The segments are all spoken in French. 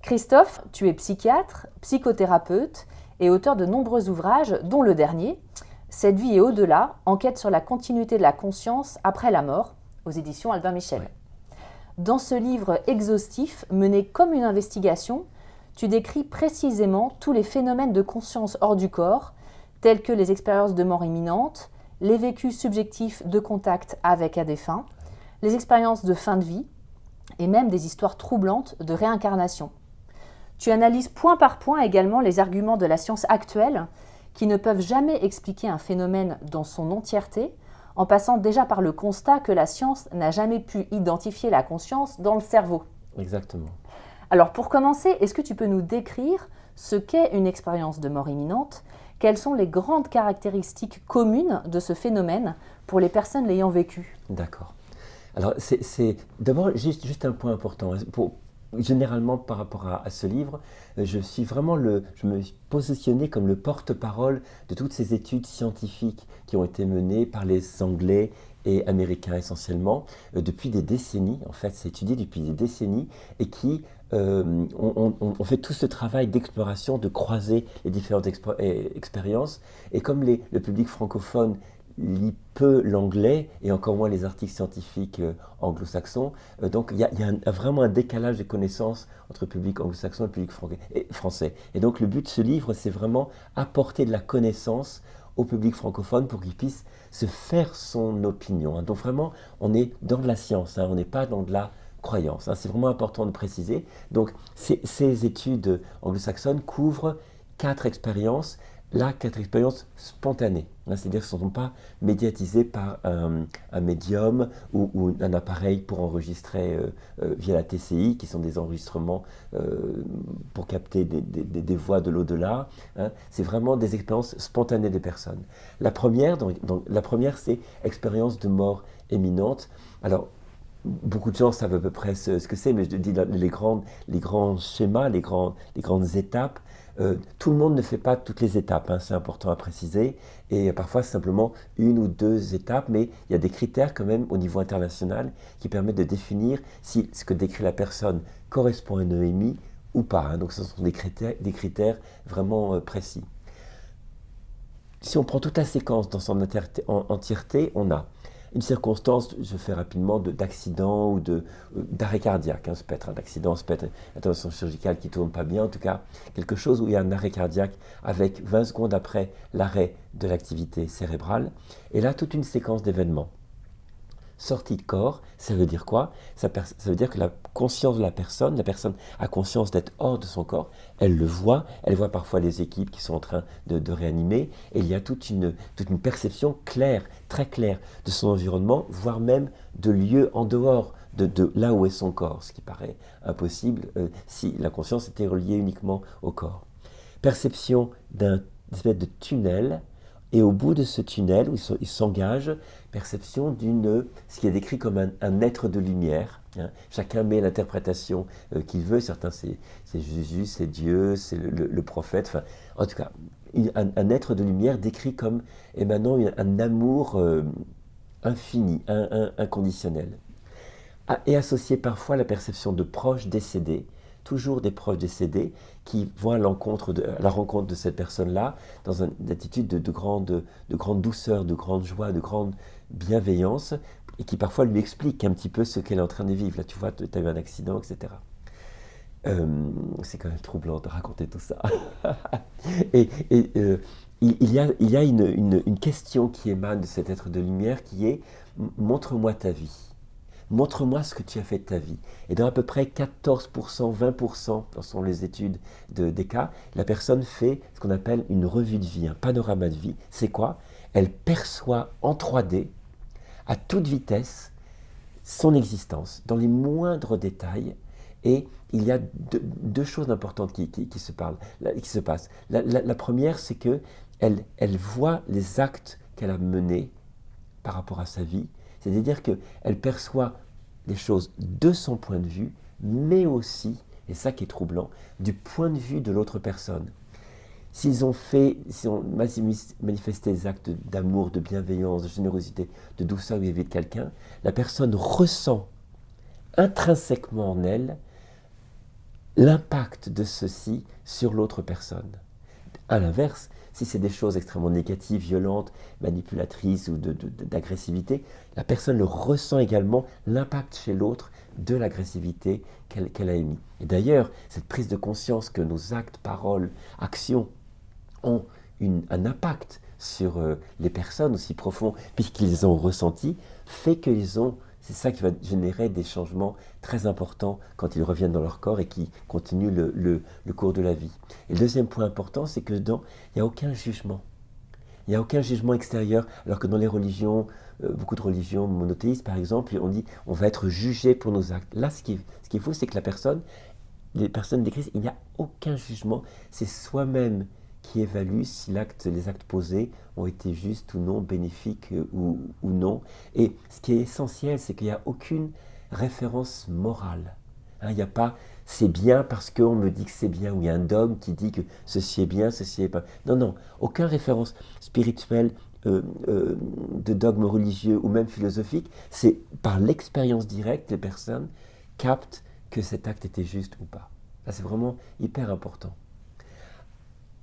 Christophe, tu es psychiatre, psychothérapeute et auteur de nombreux ouvrages, dont le dernier, Cette vie et au-delà, enquête sur la continuité de la conscience après la mort, aux éditions Albin Michel. Ouais. Dans ce livre exhaustif, mené comme une investigation, tu décris précisément tous les phénomènes de conscience hors du corps, tels que les expériences de mort imminente, les vécus subjectifs de contact avec un défunt, les expériences de fin de vie et même des histoires troublantes de réincarnation. Tu analyses point par point également les arguments de la science actuelle qui ne peuvent jamais expliquer un phénomène dans son entièreté, en passant déjà par le constat que la science n'a jamais pu identifier la conscience dans le cerveau. Exactement. Alors pour commencer, est-ce que tu peux nous décrire ce qu'est une expérience de mort imminente ? Quelles sont les grandes caractéristiques communes de ce phénomène pour les personnes l'ayant vécu ? D'accord. Alors, c'est d'abord juste un point important. Généralement, par rapport à ce livre, je me suis positionné comme le porte-parole de toutes ces études scientifiques qui ont été menées par les Anglais et Américains essentiellement, depuis des décennies. En fait, c'est étudié depuis des décennies et qui on fait tout ce travail d'exploration, de croiser les différentes expériences. Et comme le public francophone lit peu l'anglais et encore moins les articles scientifiques anglo-saxons. Donc il y a vraiment un décalage de connaissances entre le public anglo-saxon et le public français. Et donc le but de ce livre, c'est vraiment apporter de la connaissance au public francophone pour qu'il puisse se faire son opinion. Donc vraiment, on est dans de la science, on n'est pas dans de la croyance. C'est vraiment important de préciser. Donc ces études anglo-saxonnes couvrent 4 expériences. Là, 4 expériences spontanées, c'est-à-dire qu'elles ne sont pas médiatisées par un médium ou un appareil pour enregistrer via la TCI, qui sont des enregistrements pour capter des voix de l'au-delà. C'est vraiment des expériences spontanées des personnes. La première, c'est expérience de mort imminente. Alors, beaucoup de gens savent à peu près ce que c'est, mais je dis les grands schémas, les grandes étapes. Tout le monde ne fait pas toutes les étapes, c'est important à préciser, et parfois c'est simplement 1 ou 2 étapes, mais il y a des critères quand même au niveau international qui permettent de définir si ce que décrit la personne correspond à une EMI ou pas. Donc ce sont des critères vraiment précis. Si on prend toute la séquence dans son entièreté, on a une circonstance, je fais rapidement, d'accident ou d'arrêt cardiaque. Ça peut être un accident, ça peut être une intervention chirurgicale qui ne tourne pas bien, en tout cas quelque chose où il y a un arrêt cardiaque avec 20 secondes après l'arrêt de l'activité cérébrale. Et là, toute une séquence d'événements. Sortie de corps, ça veut dire quoi ? Ça veut dire que la conscience de la personne a conscience d'être hors de son corps, elle le voit, elle voit parfois les équipes qui sont en train de réanimer, et il y a toute une perception claire, très claire de son environnement, voire même de lieux en dehors de là où est son corps, ce qui paraît impossible si la conscience était reliée uniquement au corps. Perception d'un espèce de tunnel. Et au bout de ce tunnel, où il s'engage, perception ce qui est décrit comme un être de lumière. Chacun met l'interprétation qu'il veut. Certains, c'est Jésus, c'est Dieu, c'est le prophète. Enfin, en tout cas, un être de lumière décrit comme émanant un amour infini, inconditionnel. Et associé parfois à la perception de proches décédés, toujours des proches décédés qui vont à la rencontre de cette personne-là dans une attitude de grande douceur, de grande joie, de grande bienveillance, et qui parfois lui expliquent un petit peu ce qu'elle est en train de vivre. Là, tu vois, tu as eu un accident, etc. C'est quand même troublant de raconter tout ça. Il y a une question qui émane de cet être de lumière qui est « Montre-moi ta vie ». Montre-moi ce que tu as fait de ta vie. Et dans à peu près 14%, 20%, ce sont les études des cas, la personne fait ce qu'on appelle une revue de vie, un panorama de vie. C'est quoi ? Elle perçoit en 3D, à toute vitesse, son existence, dans les moindres détails. Et il y a deux choses importantes qui se passent. La première, c'est qu'elle voit les actes qu'elle a menés par rapport à sa vie. C'est-à-dire qu'elle perçoit les choses de son point de vue, mais aussi, et ça qui est troublant, du point de vue de l'autre personne. Si on manifesté des actes d'amour, de bienveillance, de générosité, de douceur vis-à-vis de quelqu'un, la personne ressent intrinsèquement en elle l'impact de ceci sur l'autre personne. À l'inverse, si c'est des choses extrêmement négatives, violentes, manipulatrices ou d'agressivité, la personne le ressent également, l'impact chez l'autre de l'agressivité qu'elle a émise. Et d'ailleurs, cette prise de conscience que nos actes, paroles, actions ont un impact sur les personnes aussi profonds, puisqu'ils ont ressenti, fait qu'ils ont, c'est ça qui va générer des changements très importants quand ils reviennent dans leur corps et qui continuent le cours de la vie. Et le deuxième point important, c'est que dedans, il n'y a aucun jugement. Il n'y a aucun jugement extérieur, alors que dans les religions, beaucoup de religions monothéistes par exemple, on dit on va être jugé pour nos actes. Là, ce qu'il faut, c'est que les personnes décrites, il n'y a aucun jugement, c'est soi-même qui évalue si les actes posés ont été justes ou non, bénéfiques ou non. Et ce qui est essentiel, c'est qu'il n'y a aucune référence morale. Hein, il n'y a pas « c'est bien parce qu'on me dit que c'est bien » ou il y a un dogme qui dit que ceci est bien, ceci est pas. Non, non, aucune référence spirituelle, de dogme religieux ou même philosophique. C'est par l'expérience directe, les personnes captent que cet acte était juste ou pas. Ça, c'est vraiment hyper important.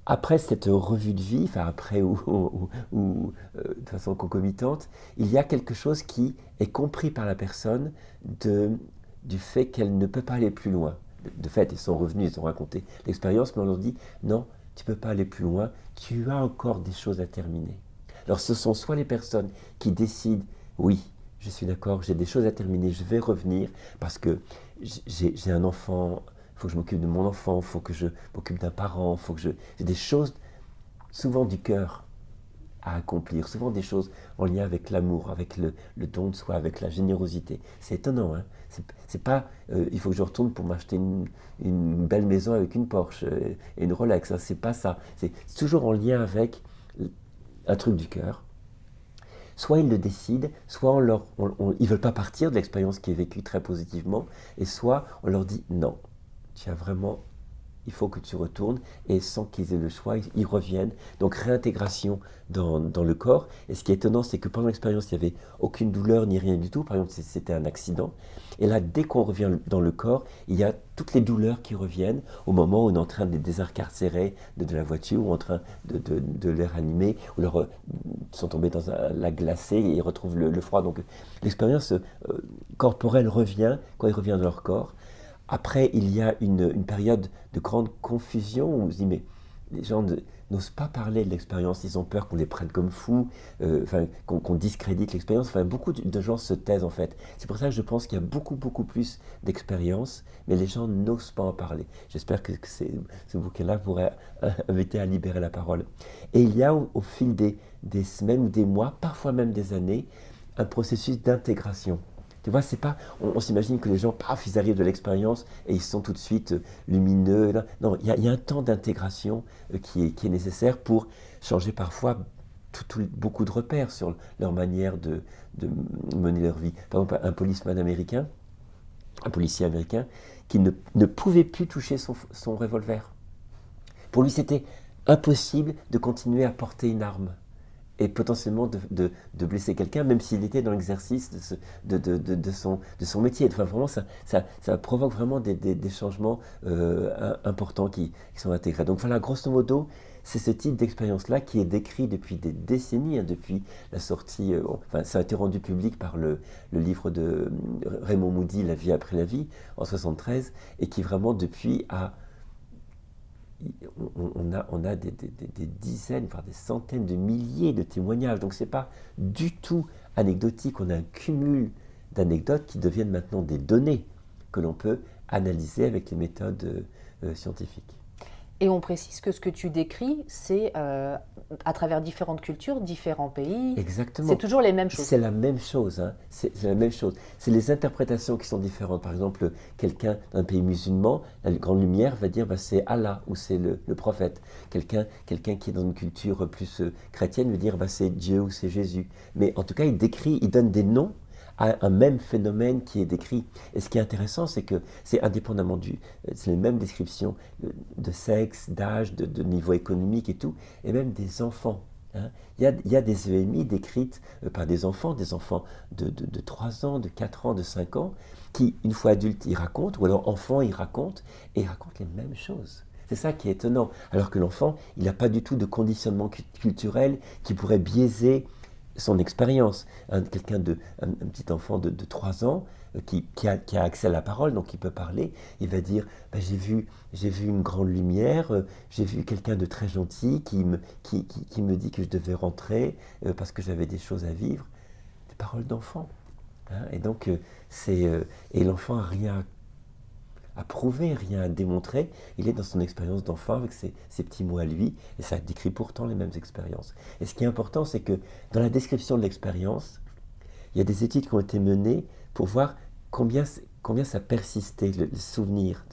Après cette revue de vie, enfin après ou de façon concomitante, il y a quelque chose qui est compris par la personne du fait qu'elle ne peut pas aller plus loin. De fait, ils sont revenus, ils ont raconté l'expérience, mais on leur dit non, tu ne peux pas aller plus loin, tu as encore des choses à terminer. Alors ce sont soit les personnes qui décident, oui, je suis d'accord, j'ai des choses à terminer, je vais revenir parce que j'ai un enfant, il faut que je m'occupe de mon enfant, il faut que je m'occupe d'un parent, j'ai des choses souvent du cœur à accomplir, souvent des choses en lien avec l'amour, avec le don de soi, avec la générosité. C'est étonnant, hein. C'est pas il faut que je retourne pour m'acheter une belle maison avec une Porsche et une Rolex, hein. C'est pas ça. C'est toujours en lien avec un truc du cœur. Soit ils le décident, soit ils ne veulent pas partir de l'expérience qui est vécue très positivement, et soit on leur dit non, tu as vraiment, il faut que tu retournes, et sans qu'ils aient le choix, ils reviennent. Donc réintégration dans le corps. Et ce qui est étonnant, c'est que pendant l'expérience, il n'y avait aucune douleur ni rien du tout. Par exemple, c'était un accident. Et là, dès qu'on revient dans le corps, il y a toutes les douleurs qui reviennent au moment où on est en train de les désincarcérer de la voiture, ou en train de les ranimer, ou ils sont tombés dans un lac glacé et ils retrouvent le froid. Donc l'expérience corporelle revient quand ils reviennent dans leur corps. Après, il y a une période de grande confusion où on se dit, mais les gens n'osent pas parler de l'expérience, ils ont peur qu'on les prenne comme fous, qu'on discrédite l'expérience. Enfin, beaucoup de gens se taisent en fait. C'est pour ça que je pense qu'il y a beaucoup plus d'expériences, mais les gens n'osent pas en parler. J'espère que ce bouquin-là pourrait inviter à libérer la parole. Et il y a au fil des semaines ou des mois, parfois même des années, un processus d'intégration. Tu vois, c'est pas, on s'imagine que les gens, paf, ils arrivent de l'expérience et ils sont tout de suite lumineux. Là. Non, il y a un temps d'intégration qui est nécessaire pour changer parfois beaucoup de repères sur leur manière de mener leur vie. Par exemple, un policier américain qui ne pouvait plus toucher son revolver. Pour lui, c'était impossible de continuer à porter une arme et potentiellement de blesser quelqu'un, même s'il était dans l'exercice de son métier. Enfin, vraiment, ça provoque vraiment des changements importants qui sont intégrés. Donc voilà, grosso modo, c'est ce type d'expérience-là qui est décrit depuis des décennies, hein, depuis la sortie, ça a été rendu public par le livre de Raymond Moody, La vie après la vie, en 1973, et qui vraiment depuis on a des dizaines, voire des centaines de milliers de témoignages. Donc ce n'est pas du tout anecdotique. On a un cumul d'anecdotes qui deviennent maintenant des données que l'on peut analyser avec les méthodes scientifiques. Et on précise que ce que tu décris, c'est à travers différentes cultures, différents pays. Exactement. C'est toujours les mêmes choses. C'est la même chose. Hein. C'est la même chose. C'est les interprétations qui sont différentes. Par exemple, quelqu'un d'un pays musulman, la grande lumière va dire c'est Allah ou c'est le prophète. Quelqu'un qui est dans une culture plus chrétienne va dire c'est Dieu ou c'est Jésus. Mais en tout cas, il donne des noms à un même phénomène qui est décrit. Et ce qui est intéressant, c'est que c'est indépendamment c'est les mêmes descriptions de sexe, d'âge, de niveau économique et tout, et même des enfants. Hein. Il y a des EMI décrites par des enfants de 3 ans, de 4 ans, de 5 ans, qui, une fois adultes, ils racontent, ou alors enfants, ils racontent, et ils racontent les mêmes choses. C'est ça qui est étonnant. Alors que l'enfant, il n'a pas du tout de conditionnement culturel qui pourrait biaiser son expérience. Un petit enfant de 3 ans qui a accès à la parole, donc qui peut parler, il va dire bah, j'ai vu une grande lumière, j'ai vu quelqu'un de très gentil qui me dit que je devais rentrer parce que j'avais des choses à vivre. Des paroles d'enfant. Hein. Et donc, et l'enfant n'a rien à prouver, rien à démontrer. Il est dans son expérience d'enfant avec ses petits mots à lui, et ça décrit pourtant les mêmes expériences. Et ce qui est important, c'est que dans la description de l'expérience, il y a des études qui ont été menées pour voir combien ça persistait, le souvenir.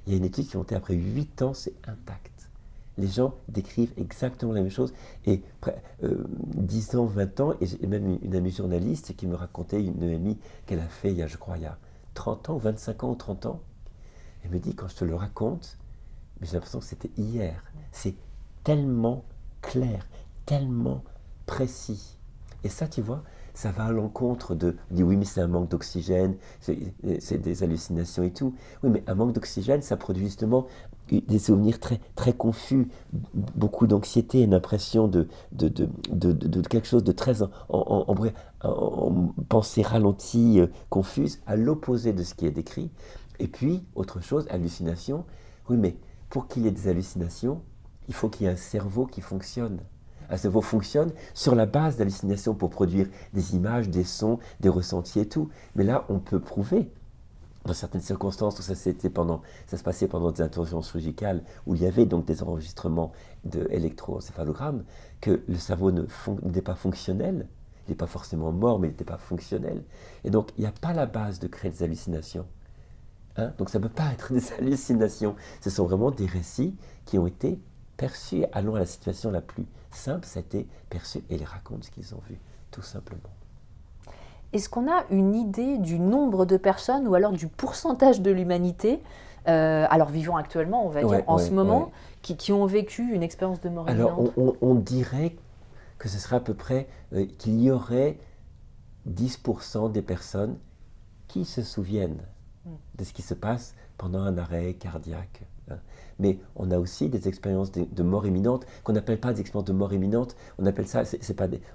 Il y a une étude qui a été après 8 ans, c'est intact. Les gens décrivent exactement la même chose. Et 10 ans, 20 ans, et j'ai même une amie journaliste qui me racontait une EMI qu'elle a fait, je crois, il y a 30 ans, 25 ans ou 30 ans. Elle me dit, quand je te le raconte, mais j'ai l'impression que c'était hier. C'est tellement clair, tellement précis. Et ça, tu vois, ça va à l'encontre on dit oui, mais c'est un manque d'oxygène, c'est des hallucinations et tout. Oui, mais un manque d'oxygène, ça produit justement des souvenirs très, très confus, beaucoup d'anxiété, une impression de quelque chose de très en pensée ralentie, confuse, à l'opposé de ce qui est décrit. Et puis, autre chose, hallucination. Oui, mais pour qu'il y ait des hallucinations, il faut qu'il y ait un cerveau qui fonctionne. Un cerveau fonctionne sur la base d'hallucinations pour produire des images, des sons, des ressentis et tout. Mais là, on peut prouver, dans certaines circonstances où ça se passait pendant des interventions chirurgicales, où il y avait donc des enregistrements d'électroencéphalogrammes, que le cerveau n'était pas fonctionnel. Il n'est pas forcément mort, mais il n'était pas fonctionnel. Et donc, il n'y a pas la base de créer des hallucinations. Hein? Donc ça ne peut pas être des hallucinations. Ce sont vraiment des récits qui ont été perçus. Allons à la situation la plus simple, c'était perçu et ils racontent ce qu'ils ont vu, tout simplement. Est-ce qu'on a une idée du nombre de personnes ou alors du pourcentage de l'humanité, alors vivant actuellement, on va dire, en ce moment, qui ont vécu une expérience de mort imminente? Alors on dirait que ce serait à peu près qu'il y aurait 10% des personnes qui se souviennent de ce qui se passe pendant un arrêt cardiaque. Hein. Mais on a aussi des expériences de mort imminente qu'on n'appelle pas des expériences de mort imminente, on appelle ça,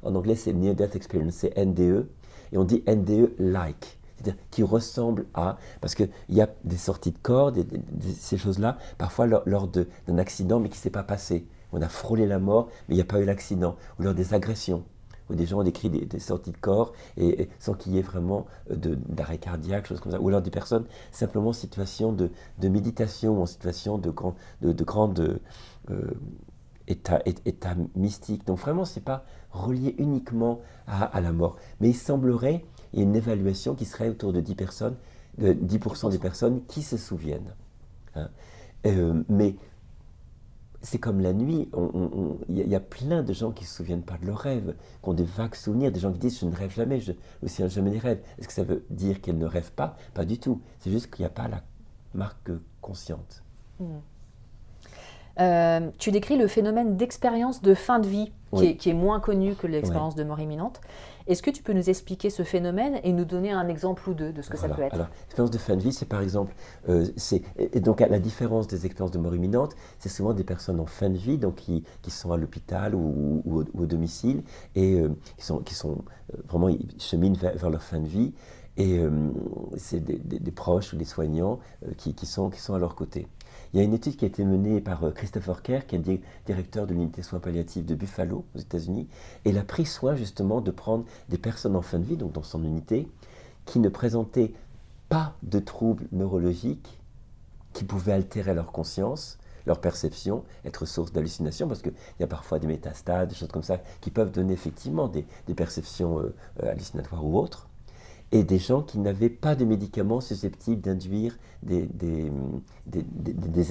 en anglais c'est Near Death Experience, c'est NDE, et on dit NDE-like, c'est-à-dire qui ressemble à, parce qu'il y a des sorties de corps, ces choses-là, parfois lors d'un accident mais qui ne s'est pas passé. On a frôlé la mort mais il n'y a pas eu l'accident, ou lors des agressions. Où des gens ont décrit des sorties de corps et sans qu'il y ait vraiment d'arrêt cardiaque, choses comme ça. Ou alors des personnes simplement en situation de méditation, en situation de grand état mystique. Donc vraiment, ce n'est pas relié uniquement à la mort. Mais il semblerait, il y a une évaluation qui serait autour de 10%, 10% des personnes qui se souviennent. Hein. Mais c'est comme la nuit, il y a plein de gens qui ne se souviennent pas de leurs rêves, qui ont des vagues souvenirs, des gens qui disent « je ne rêve jamais, je ne me souviens jamais des rêves ». Est-ce que ça veut dire qu'elles ne rêvent pas? Pas du tout, c'est juste qu'il n'y a pas la marque consciente. Tu décris le phénomène d'expérience de fin de vie, Oui. qui est moins connu que l'expérience de mort imminente. Est-ce que tu peux nous expliquer ce phénomène et nous donner un exemple ou deux de ce que ça peut être? Alors, l'expérience de fin de vie, c'est par exemple, et donc à la différence des expériences de mort imminente, c'est souvent des personnes en fin de vie, donc qui sont à l'hôpital ou au domicile, et qui sont vraiment, ils cheminent vers leur fin de vie, et c'est des proches ou des soignants qui sont à leur côté. Il y a une étude qui a été menée par Christopher Kerr, qui est directeur de l'unité soins palliatifs de Buffalo, aux États-Unis, et il a pris soin justement de prendre des personnes en fin de vie, donc dans son unité, qui ne présentaient pas de troubles neurologiques qui pouvaient altérer leur conscience, leur perception, être source d'hallucinations, parce qu'il y a parfois des métastases, des choses comme ça, qui peuvent donner effectivement des perceptions hallucinatoires ou autres, et des gens qui n'avaient pas de médicaments susceptibles d'induire des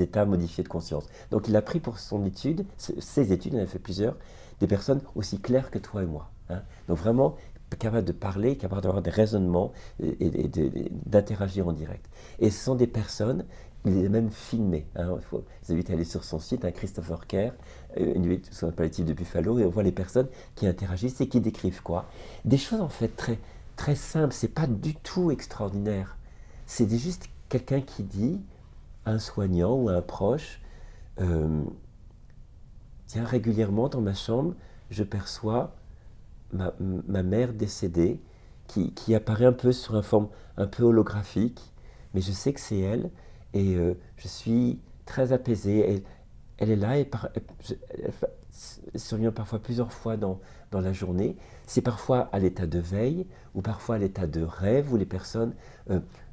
états modifiés de conscience. Donc il a pris pour son étude, ses études, il en a fait plusieurs, des personnes aussi claires que toi et moi. Hein. Donc vraiment capables de parler, capables d'avoir des raisonnements et d'interagir en direct. Et ce sont des personnes il les a même filmés. Hein. Je vous invite à aller sur son site, hein, Christopher Kerr, une soins palliatifs de Buffalo, et on voit les personnes qui interagissent et qui décrivent quoi. Des choses en fait très, très simples, c'est pas du tout extraordinaire. C'est juste quelqu'un qui dit à un soignant ou à un proche, tiens, régulièrement dans ma chambre, je perçois ma mère décédée qui apparaît un peu sur une forme un peu holographique, mais je sais que c'est elle et je suis très apaisé. Elle est là et elle survient parfois plusieurs fois dans la journée. C'est parfois à l'état de veille ou parfois à l'état de rêve où les personnes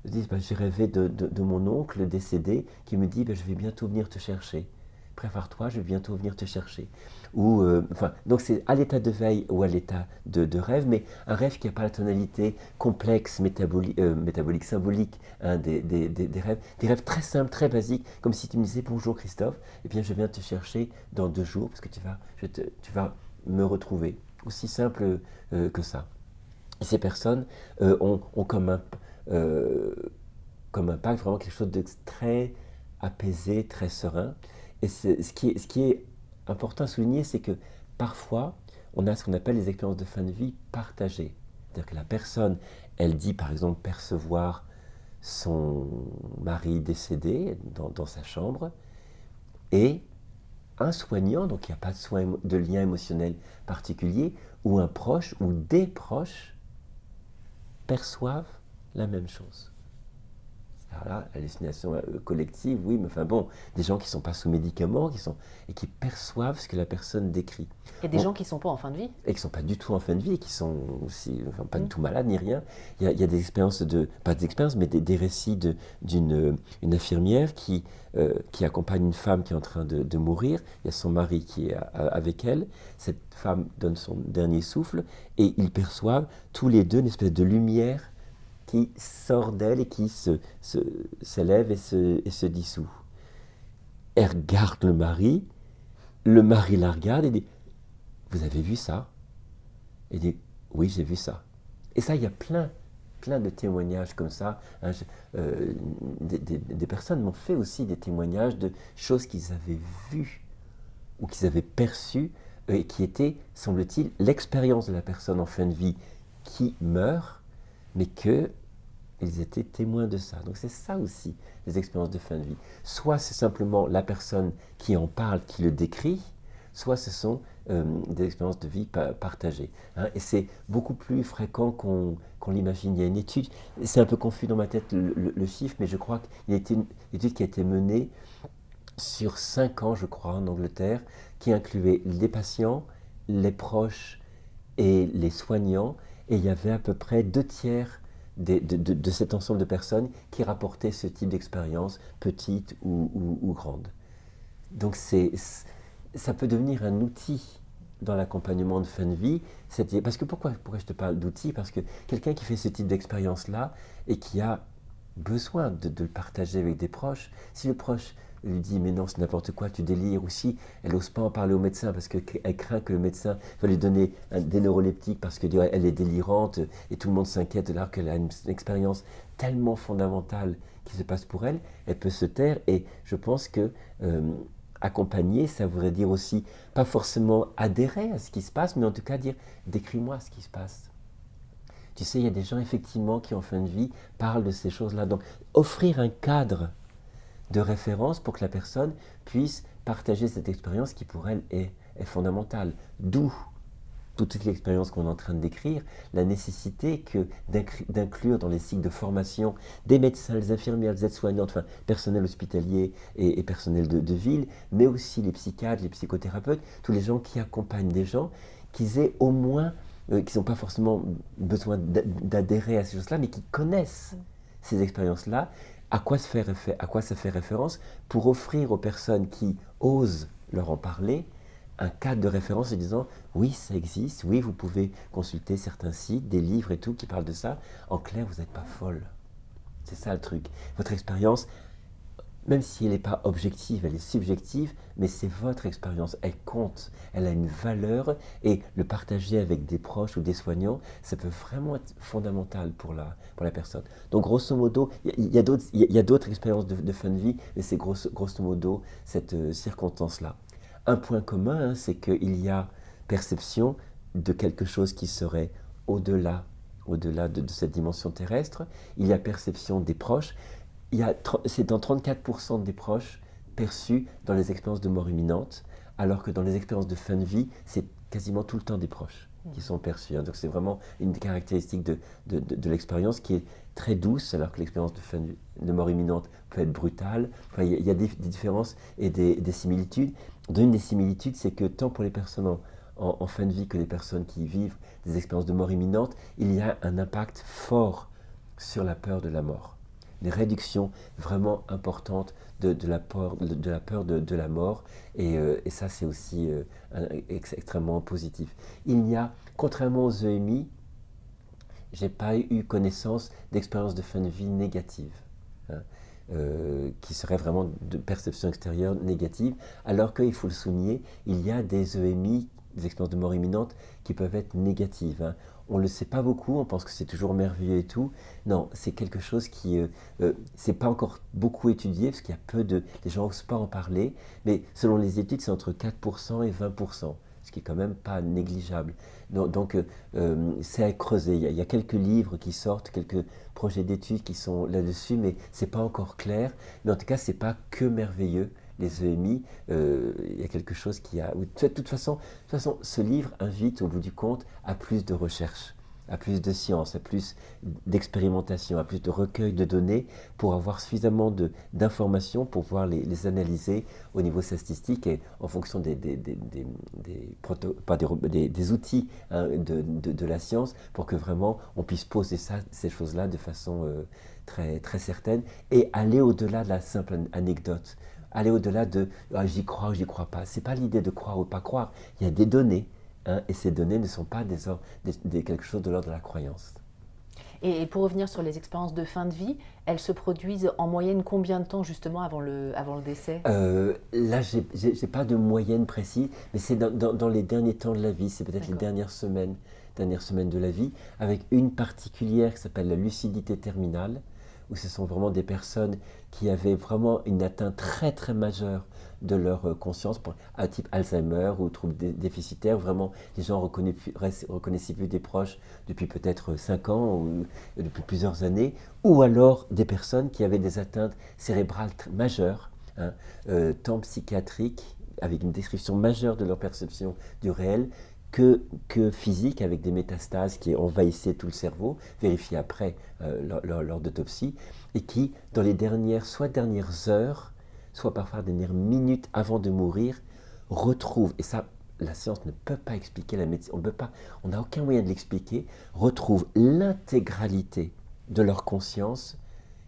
disent j'ai rêvé de mon oncle décédé qui me dit je vais bientôt venir te chercher. Prépare-toi, je vais bientôt venir te chercher. Ou, donc c'est à l'état de veille ou à l'état de rêve, mais un rêve qui n'a pas la tonalité complexe, métabolique, symbolique hein, des rêves. Des rêves très simples, très basiques, comme si tu me disais bonjour Christophe, et bien je viens te chercher dans 2 jours parce que tu vas me retrouver. Aussi simple que ça. Et ces personnes ont comme impact vraiment quelque chose de très apaisé, très serein. Et ce qui est important à souligner, c'est que parfois, on a ce qu'on appelle les expériences de fin de vie partagées. C'est-à-dire que la personne, elle dit par exemple percevoir son mari décédé dans sa chambre, et un soignant, donc il n'y a pas de lien émotionnel particulier, ou un proche, ou des proches, perçoivent la même chose. Alors là, hallucination collective, oui, mais enfin bon, des gens qui ne sont pas sous médicaments et qui perçoivent ce que la personne décrit. Et des gens qui ne sont pas en fin de vie. Et qui ne sont pas du tout en fin de vie, et qui sont aussi pas du tout malades ni rien. Il y a des expériences, pas des expériences, mais des récits d'une infirmière qui accompagne une femme qui est en train de mourir. Il y a son mari qui est avec elle. Cette femme donne son dernier souffle et ils perçoivent tous les deux une espèce de lumière qui sort d'elle et qui s'élève et se dissout. Elle regarde le mari la regarde et dit « Vous avez vu ça ?» Elle dit « Oui, j'ai vu ça. » Et ça, il y a plein de témoignages comme ça. Hein, des personnes m'ont fait aussi des témoignages de choses qu'ils avaient vues ou qu'ils avaient perçues et qui étaient, semble-t-il, l'expérience de la personne en fin de vie qui meurt, mais qu'ils étaient témoins de ça. Donc c'est ça aussi, les expériences de fin de vie. Soit c'est simplement la personne qui en parle, qui le décrit, soit ce sont des expériences de vie partagées. Hein. Et c'est beaucoup plus fréquent qu'on l'imagine. Il y a une étude, c'est un peu confus dans ma tête le chiffre, mais je crois qu'il y a une étude qui a été menée sur 5 ans, je crois, en Angleterre, qui incluait les patients, les proches et les soignants, et il y avait à peu près 2/3 de cet ensemble de personnes qui rapportaient ce type d'expérience, petite ou grande. Donc ça peut devenir un outil dans l'accompagnement de fin de vie. Parce que pourquoi je te parle d'outils? Parce que quelqu'un qui fait ce type d'expérience-là et qui a besoin de le partager avec des proches, si le proche lui dit mais non c'est n'importe quoi, tu délires, ou si elle n'ose pas en parler au médecin parce qu'elle craint que le médecin va lui donner des neuroleptiques parce qu'elle est délirante et tout le monde s'inquiète alors qu'elle a une expérience tellement fondamentale qui se passe pour elle, elle peut se taire. Et je pense que accompagner, ça voudrait dire aussi pas forcément adhérer à ce qui se passe, mais en tout cas dire décris-moi ce qui se passe. Tu sais, il y a des gens effectivement qui en fin de vie parlent de ces choses-là. Donc offrir un cadre de référence pour que la personne puisse partager cette expérience qui pour elle est fondamentale. D'où toute l'expérience qu'on est en train de décrire, la nécessité d'inclure dans les cycles de formation des médecins, les infirmières, les aides-soignantes, enfin personnel hospitalier et personnel de ville, mais aussi les psychiatres, les psychothérapeutes, tous les gens qui accompagnent des gens, qu'ils aient au moins, qu'ils n'ont pas forcément besoin d'adhérer à ces choses-là, mais qui connaissent ces expériences-là. À quoi ça fait référence pour offrir aux personnes qui osent leur en parler un cadre de référence en disant oui ça existe, oui vous pouvez consulter certains sites, des livres et tout qui parlent de ça. En clair, vous n'êtes pas folle. C'est ça le truc. Votre expérience, même si elle n'est pas objective, elle est subjective, mais c'est votre expérience, elle compte, elle a une valeur, et le partager avec des proches ou des soignants, ça peut vraiment être fondamental pour la personne. Donc grosso modo, il y a d'autres expériences de fin de vie, mais c'est grosso modo cette circonstance-là. Un point commun, hein, c'est qu'il y a perception de quelque chose qui serait au-delà de cette dimension terrestre, il y a perception des proches, c'est dans 34% des proches perçus dans les expériences de mort imminente, alors que dans les expériences de fin de vie, c'est quasiment tout le temps des proches qui sont perçus. Hein. Donc c'est vraiment une des caractéristiques de l'expérience qui est très douce, alors que l'expérience de mort imminente peut être brutale. Enfin, il y a des différences et des similitudes. Une des similitudes, c'est que tant pour les personnes en fin de vie que les personnes qui vivent des expériences de mort imminente, il y a un impact fort sur la peur de la mort. Une réduction vraiment importante de la peur de la mort, et ça c'est aussi extrêmement positif. Il n'y a, contrairement aux EMI, je n'ai pas eu connaissance d'expériences de fin de vie négatives, hein, qui seraient vraiment de perception extérieure négative, alors qu'il faut le souligner, il y a des EMI, des expériences de mort imminente, qui peuvent être négatives. Hein. On ne le sait pas beaucoup, on pense que c'est toujours merveilleux et tout. Non, c'est quelque chose qui c'est pas encore beaucoup étudié, parce qu'il y a les gens n'osent pas en parler, mais selon les études, c'est entre 4% et 20%, ce qui est quand même pas négligeable. Donc c'est à creuser. Il y a quelques livres qui sortent, quelques projets d'études qui sont là-dessus, mais c'est pas encore clair. Mais en tout cas, c'est pas que merveilleux. Les EMI, il y a quelque chose qui a... De toute façon, ce livre invite, au bout du compte, à plus de recherche, à plus de science, à plus d'expérimentation, à plus de recueil de données pour avoir suffisamment d'informations pour pouvoir les analyser au niveau statistique et en fonction des outils, hein, de la science, pour que vraiment on puisse poser ces choses-là de façon très, très certaine et aller au-delà de la simple anecdote. Aller au-delà de j'y crois ou j'y crois pas. Ce n'est pas l'idée de croire ou pas croire. Il y a des données, hein, et ces données ne sont pas quelque chose de l'ordre de la croyance. Et pour revenir sur les expériences de fin de vie, elles se produisent en moyenne combien de temps justement avant le décès ? Là, j'ai pas de moyenne précise, mais c'est dans les derniers temps de la vie, c'est peut-être les dernières semaines de la vie, avec une particulière qui s'appelle la lucidité terminale, où ce sont vraiment des personnes qui avaient vraiment une atteinte très très majeure de leur conscience, à type Alzheimer ou troubles déficitaires. Vraiment, les gens reconnaissaient plus des proches depuis peut-être 5 ans ou depuis plusieurs années, ou alors des personnes qui avaient des atteintes cérébrales majeures, hein, tant psychiatriques, avec une description majeure de leur perception du réel, que physique, avec des métastases qui envahissaient tout le cerveau, vérifiées après lors d'autopsie, et qui, dans les dernières heures, soit parfois dernières minutes avant de mourir, retrouvent, et ça, la science ne peut pas expliquer, la médecine, on n'a aucun moyen de l'expliquer, retrouvent l'intégralité de leur conscience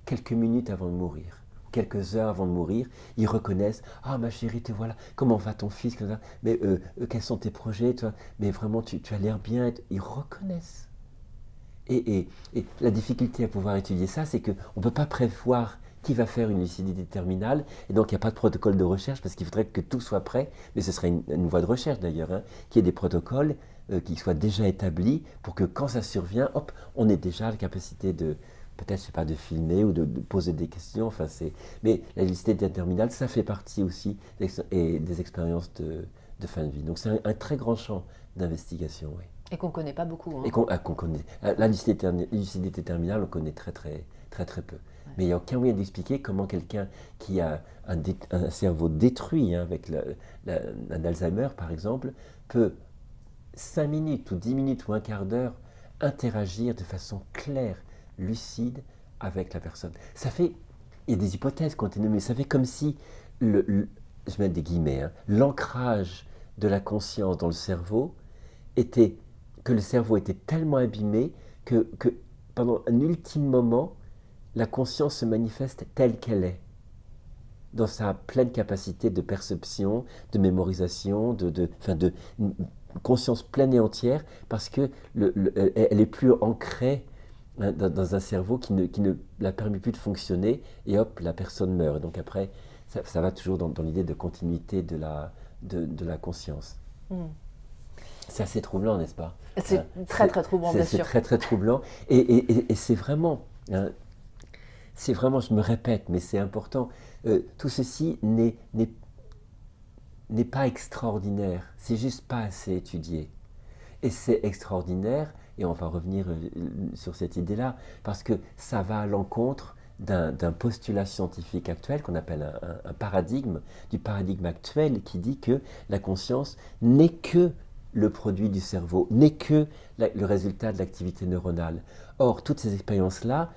quelques minutes avant de mourir. Quelques heures avant de mourir, ils reconnaissent « Ah, ma chérie, te voilà, comment va ton fils ?» Mais quels sont tes projets, toi? Mais vraiment, tu as l'air bien. Ils reconnaissent. Et la difficulté à pouvoir étudier ça, c'est qu'on ne peut pas prévoir qui va faire une lucidité terminale, et donc il n'y a pas de protocole de recherche, parce qu'il faudrait que tout soit prêt, mais ce serait une voie de recherche d'ailleurs, hein, qu'il y ait des protocoles qui soient déjà établis, pour que quand ça survient, hop, on ait déjà la capacité de... peut-être, je sais pas, de filmer ou de poser des questions. Enfin, mais la lucidité terminale, ça fait partie aussi des expériences de fin de vie. Donc c'est un très grand champ d'investigation. Oui. Et qu'on ne connaît pas beaucoup. Hein. Et qu'on connaît. La lucidité terminale, on connaît très très, très, très peu. Ouais. Mais il n'y a aucun moyen d'expliquer comment quelqu'un qui a un cerveau détruit, hein, avec un Alzheimer par exemple, peut 5 minutes ou 10 minutes ou un quart d'heure interagir de façon claire, lucide avec la personne. Ça fait, il y a des hypothèses qui ont été nommées, ça fait comme si, je mets des guillemets, hein, l'ancrage de la conscience dans le cerveau que le cerveau était tellement abîmé que pendant un ultime moment, la conscience se manifeste telle qu'elle est, dans sa pleine capacité de perception, de mémorisation, de conscience pleine et entière, parce que elle est plus ancrée hein, dans un cerveau qui ne la permet plus de fonctionner, et hop, la personne meurt. Et donc après, ça va toujours dans l'idée de continuité de la conscience. Hmm. C'est assez troublant, n'est-ce pas? C'est très très troublant, bien C'est sûr. très très troublant. Et c'est vraiment, hein, je me répète, mais c'est important. Tout ceci n'est pas extraordinaire. C'est juste pas assez étudié. Et c'est extraordinaire, et on va revenir sur cette idée-là, parce que ça va à l'encontre d'un postulat scientifique actuel qu'on appelle un paradigme, du paradigme actuel qui dit que la conscience n'est que le produit du cerveau, n'est que le résultat de l'activité neuronale. Or, toutes ces expériences-là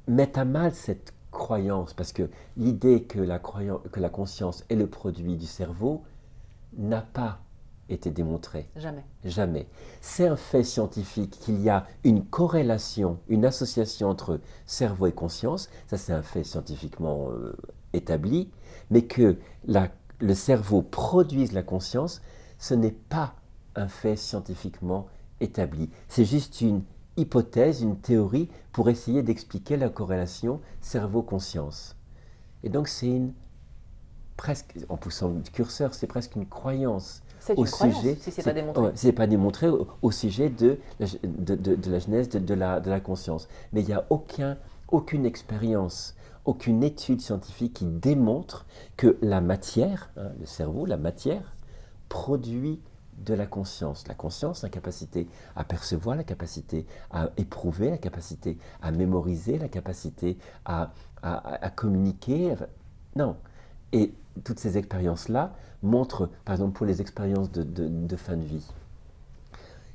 mettent à mal cette croyance, parce que l'idée que la conscience est le produit du cerveau n'a pas été démontrée. Jamais. Jamais. C'est un fait scientifique qu'il y a une corrélation, une association entre cerveau et conscience, ça c'est un fait scientifiquement établi, mais que le cerveau produise la conscience, ce n'est pas un fait scientifiquement établi. C'est juste une hypothèse, une théorie pour essayer d'expliquer la corrélation cerveau-conscience. Et donc c'est presque, en poussant le curseur, c'est presque une croyance. C'est une croyance, si c'est pas démontré. Si c'est pas démontré au sujet de la genèse de la conscience. Mais il n'y a aucune expérience, aucune étude scientifique qui démontre que la matière, hein, le cerveau, la matière, produit de la conscience. La conscience, la capacité à percevoir, la capacité à éprouver, la capacité à mémoriser, la capacité à communiquer. Non. Et toutes ces expériences-là montrent, par exemple pour les expériences de fin de vie,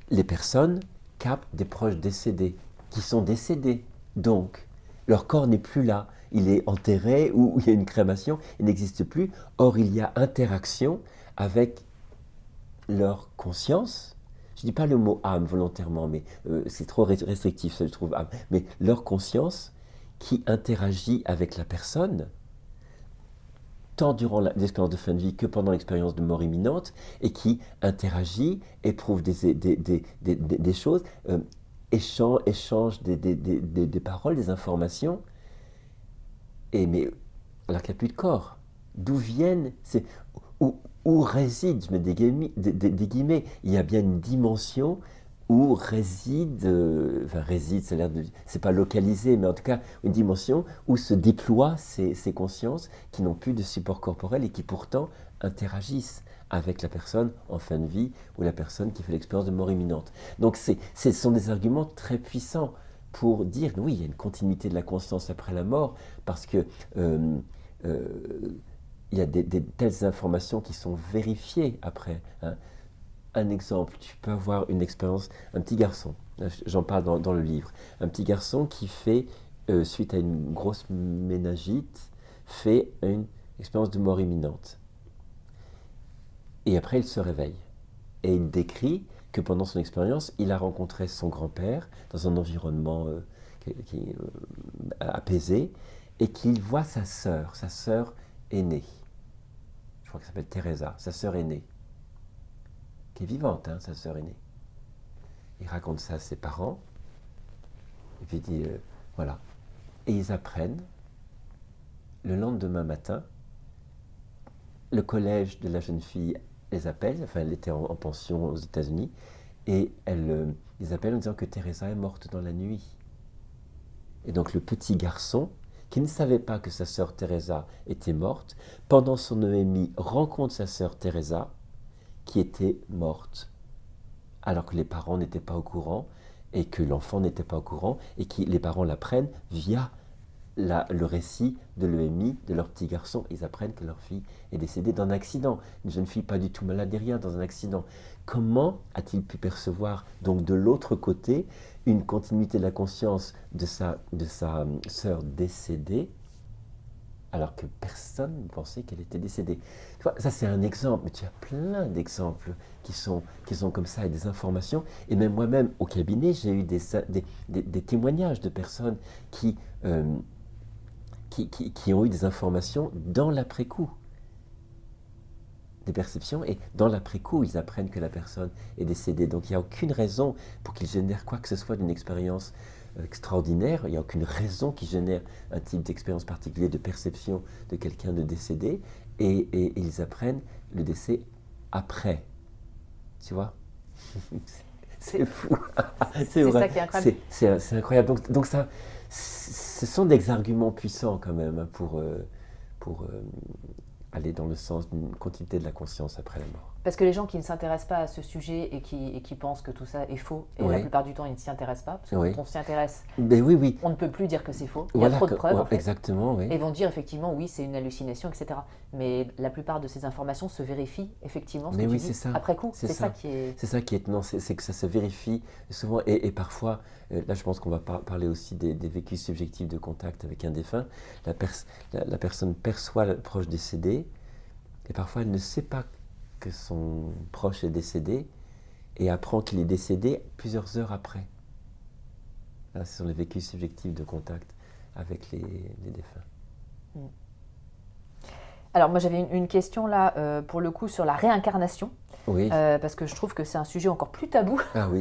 les personnes captent des proches décédés, qui sont décédés. Donc, leur corps n'est plus là. Il est enterré ou il y a une crémation, il n'existe plus. Or, il y a interaction avec leur conscience. Je ne dis pas le mot âme volontairement, mais c'est trop restrictif, ça je trouve âme. Mais leur conscience qui interagit avec la personne, tant durant l'expérience de fin de vie que pendant l'expérience de mort imminente, et qui interagit, éprouve des choses, échange des paroles, des informations, mais alors qu'il n'y a plus de corps. D'où viennent, où réside, je mets des guillemets, il y a bien une dimension où réside, c'est pas localisé, mais en tout cas une dimension où se déploient ces consciences qui n'ont plus de support corporel et qui pourtant interagissent avec la personne en fin de vie ou la personne qui fait l'expérience de mort imminente. Donc ce sont des arguments très puissants pour dire oui, il y a une continuité de la conscience après la mort, parce que il y a des telles informations qui sont vérifiées après, hein. Un exemple, tu peux avoir une expérience, un petit garçon, j'en parle dans le livre, un petit garçon qui fait, suite à une grosse méningite, fait une expérience de mort imminente. Et après, il se réveille. Et il décrit que pendant son expérience, il a rencontré son grand-père dans un environnement apaisé, et qu'il voit sa sœur aînée. Je crois qu'elle s'appelle Teresa, sa sœur aînée, qui est vivante, hein, sa sœur aînée. Il raconte ça à ses parents, et puis il dit, voilà. Et ils apprennent, le lendemain matin, le collège de la jeune fille les appelle, enfin elle était en pension aux États-Unis, et ils appellent en disant que Teresa est morte dans la nuit. Et donc le petit garçon, qui ne savait pas que sa sœur Teresa était morte, pendant son EMI rencontre sa sœur Teresa, qui était morte, alors que les parents n'étaient pas au courant, et que l'enfant n'était pas au courant, et que les parents l'apprennent via le récit de l'EMI de leur petit garçon. Ils apprennent que leur fille est décédée d'un accident, une jeune fille pas du tout malade et rien, dans un accident. Comment a-t-il pu percevoir, donc de l'autre côté, une continuité de la conscience de sa sœur décédée, alors que personne ne pensait qu'elle était décédée? Tu vois, ça c'est un exemple, mais tu as plein d'exemples qui sont comme ça, et des informations. Et même moi-même, au cabinet, j'ai eu des témoignages de personnes qui ont eu des informations dans l'après-coup, des perceptions, et dans l'après-coup, ils apprennent que la personne est décédée. Donc il n'y a aucune raison pour qu'ils génèrent quoi que ce soit d'une expérience extraordinaire, il n'y a aucune raison qui génère un type d'expérience particulier de perception de quelqu'un de décédé, et ils apprennent le décès après. Tu vois? C'est fou. C'est vrai. ça qui est incroyable. C'est incroyable. Donc ça, ce sont des arguments puissants quand même hein, pour aller dans le sens d'une continuité de la conscience après la mort. Parce que les gens qui ne s'intéressent pas à ce sujet et qui pensent que tout ça est faux, et la plupart du temps ils ne s'y intéressent pas, parce que quand on s'y intéresse, oui. On ne peut plus dire que c'est faux, il y a trop de preuves en fait. Exactement, oui. Et vont dire effectivement oui c'est une hallucination, etc. Mais la plupart de ces informations se vérifient effectivement, ce que tu dis, après coup, c'est ça qui est... C'est ça qui est étonnant, c'est que ça se vérifie souvent, et parfois, là je pense qu'on va parler aussi des vécus subjectifs de contact avec un défunt, la personne perçoit le proche décédé, et parfois elle ne sait pas que son proche est décédé, et apprend qu'il est décédé plusieurs heures après. Là, ce sont les vécus subjectifs de contact avec les défunts. Alors moi j'avais une question là, pour le coup, sur la réincarnation, oui. Parce que je trouve que c'est un sujet encore plus tabou. Ah oui,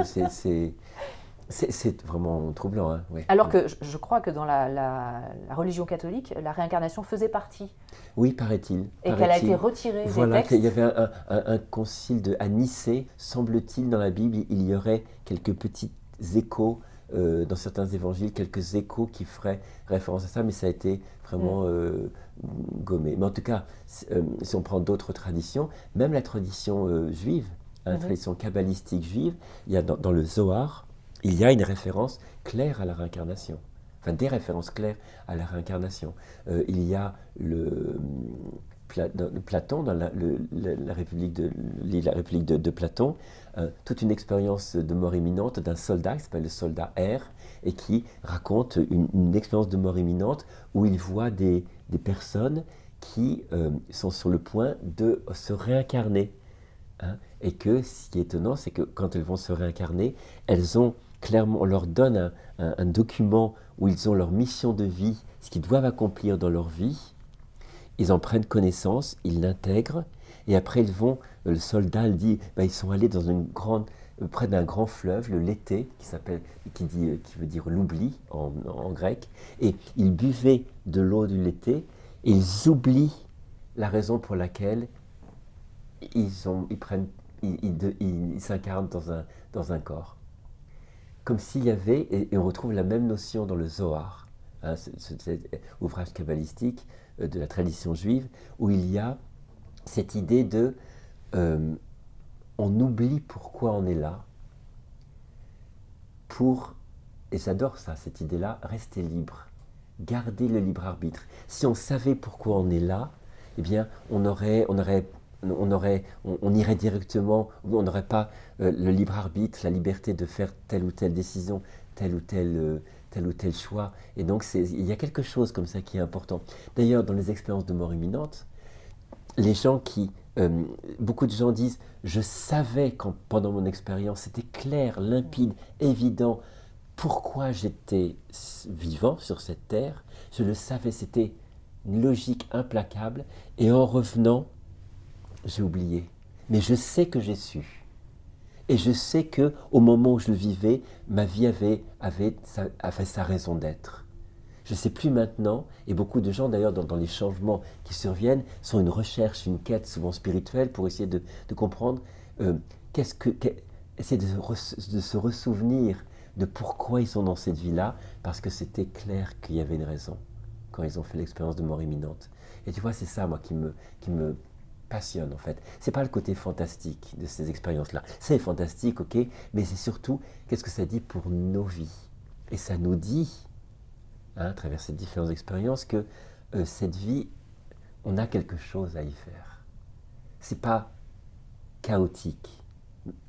c'est vraiment troublant. Hein, oui. Alors que je crois que dans la religion catholique, la réincarnation faisait partie. Oui, paraît-il. Et qu'elle a été retirée des textes. Il y avait un concile à Nicée. Semble-t-il, dans la Bible, il y aurait quelques petits échos, dans certains évangiles, quelques échos qui feraient référence à ça, mais ça a été vraiment gommé. Mais en tout cas, si on prend d'autres traditions, même la tradition juive, la tradition kabbalistique juive, il y a dans le Zohar, il y a une référence claire à la réincarnation. Enfin, des références claires à la réincarnation. Il y a Platon, dans la République de Platon, toute une expérience de mort imminente d'un soldat qui s'appelle le soldat R, et qui raconte une expérience de mort imminente où il voit des personnes qui sont sur le point de se réincarner. Hein, et que ce qui est étonnant, c'est que quand elles vont se réincarner, elles ont clairement, on leur donne un document où ils ont leur mission de vie, ce qu'ils doivent accomplir dans leur vie. Ils en prennent connaissance, ils l'intègrent, et après ils vont, le soldat dit, ils sont allés dans près d'un grand fleuve, le Lété, qui veut dire l'oubli en grec, et ils buvaient de l'eau du Lété, et ils oublient la raison pour laquelle ils s'incarnent dans un corps. Comme s'il y avait, et on retrouve la même notion dans le Zohar, hein, cet ouvrage kabbalistique de la tradition juive, où il y a cette idée de on oublie pourquoi on est là, et j'adore ça, cette idée-là, rester libre, garder le libre arbitre. Si on savait pourquoi on est là, eh bien on irait directement, on n'aurait pas le libre arbitre, la liberté de faire telle ou telle décision, tel ou tel choix. Et donc il y a quelque chose comme ça qui est important. D'ailleurs, dans les expériences de mort imminente, beaucoup de gens disent « je savais pendant mon expérience, c'était clair, limpide, évident, pourquoi j'étais vivant sur cette terre, je le savais, c'était une logique implacable, et en revenant, j'ai oublié, mais je sais que j'ai su. Et je sais qu'au moment où je le vivais, ma vie avait sa raison d'être. Je ne sais plus maintenant, et beaucoup de gens d'ailleurs dans les changements qui surviennent, sont une recherche, une quête souvent spirituelle pour essayer de comprendre, essayer de se ressouvenir de pourquoi ils sont dans cette vie-là, parce que c'était clair qu'il y avait une raison quand ils ont fait l'expérience de mort imminente. Et tu vois, c'est ça, moi, qui me passionne en fait. C'est pas le côté fantastique de ces expériences-là. C'est fantastique, ok, mais c'est surtout qu'est-ce que ça dit pour nos vies. Et ça nous dit, à travers ces différentes expériences, que cette vie, on a quelque chose à y faire. C'est pas chaotique.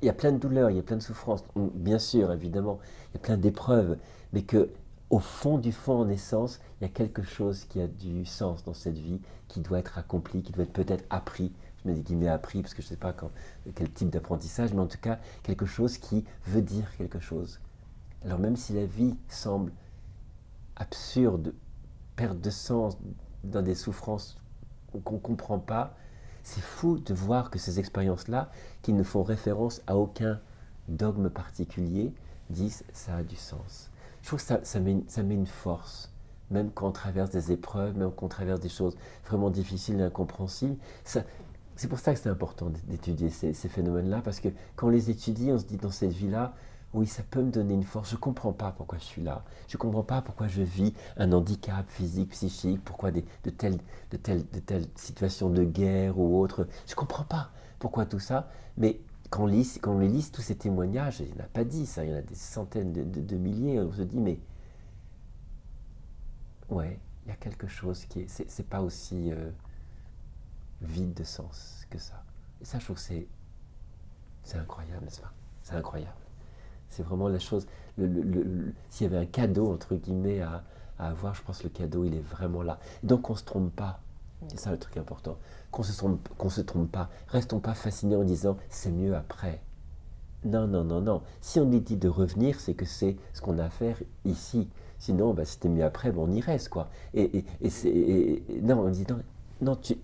Il y a plein de douleurs, il y a plein de souffrances, bien sûr, évidemment, il y a plein d'épreuves, mais que au fond du fond, en essence, il y a quelque chose qui a du sens dans cette vie, qui doit être accompli, qui doit être peut-être appris. Je me dis guillemets appris, parce que je ne sais pas quel type d'apprentissage, mais en tout cas, quelque chose qui veut dire quelque chose. Alors même si la vie semble absurde, perte de sens, dans des souffrances qu'on ne comprend pas, c'est fou de voir que ces expériences-là, qui ne font référence à aucun dogme particulier, disent ça a du sens. je trouve que ça met une force, même quand on traverse des épreuves, même quand on traverse des choses vraiment difficiles et incompréhensibles. C'est pour ça que c'est important d'étudier ces phénomènes-là, parce que quand on les étudie, on se dit dans cette vie-là, oui, ça peut me donner une force. Je ne comprends pas pourquoi je suis là. Je ne comprends pas pourquoi je vis un handicap physique, psychique, pourquoi de telles situations de guerre ou autres. Je ne comprends pas pourquoi tout ça. Mais quand on lit tous ces témoignages, il n'y en a pas 10, hein, il y en a des centaines de milliers, on se dit, mais ouais, il y a quelque chose qui est... C'est pas aussi vide de sens que ça. Et ça, je trouve que c'est incroyable, n'est-ce pas? C'est incroyable. C'est vraiment la chose. S'il y avait un cadeau, entre guillemets, à avoir, je pense que le cadeau, il est vraiment là. Et donc, on ne se trompe pas. C'est ça le truc important. Qu'on se trompe pas. Restons pas fascinés en disant c'est mieux après. Non, non, non, non. Si on est dit de revenir, c'est que c'est ce qu'on a à faire ici. Sinon, bah, si c'était mieux après, bah, on y reste, quoi. Non, on dit non, non, tu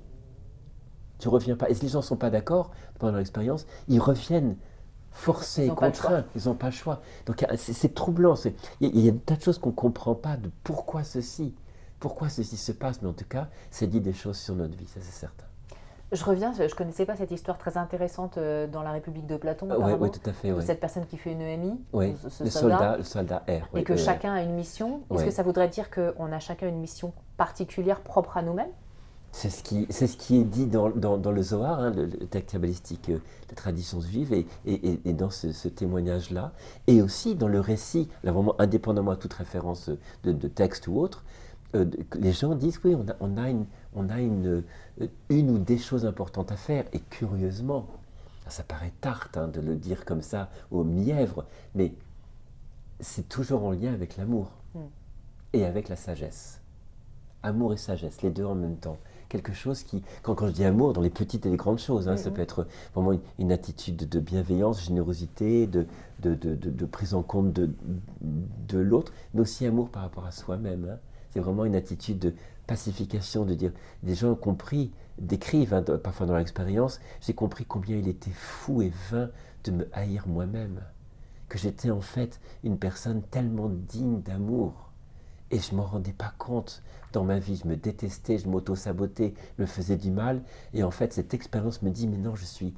reviens pas. Et si les gens ne sont pas d'accord pendant l'expérience, ils reviennent forcés, contraints, ils n'ont pas le choix. Donc c'est troublant, il y a des tas de choses qu'on ne comprend pas de pourquoi ceci se passe, mais en tout cas, ça dit des choses sur notre vie, ça c'est certain. Je reviens, je ne connaissais pas cette histoire très intéressante dans la République de Platon, oui, tout à fait. De cette personne qui fait une EMI, oui, le soldat R. Et que chacun a une mission. Est-ce que ça voudrait dire qu'on a chacun une mission particulière propre à nous-mêmes? C'est ce qui est dit dans le Zohar, hein, le texte kabbalistique de tradition juive, et dans ce témoignage-là, et aussi dans le récit, là vraiment indépendamment à toute référence de texte ou autre, les gens disent oui, on a une ou des choses importantes à faire, et curieusement, ça paraît tarte hein, de le dire comme ça au mièvre, mais c'est toujours en lien avec l'amour et avec la sagesse. Amour et sagesse, les deux en même temps. Quelque chose qui, quand je dis amour, dans les petites et les grandes choses, hein, ça peut être vraiment une attitude de bienveillance, générosité, de prise en compte de l'autre, mais aussi amour par rapport à soi-même. Hein. C'est vraiment une attitude de pacification, de dire, des gens ont compris, décrivent, hein, parfois dans l'expérience, j'ai compris combien il était fou et vain de me haïr moi-même, que j'étais en fait une personne tellement digne d'amour. Et je ne m'en rendais pas compte dans ma vie. Je me détestais, je m'auto-sabotais, je me faisais du mal. Et en fait, cette expérience me dit, mais non, j'ai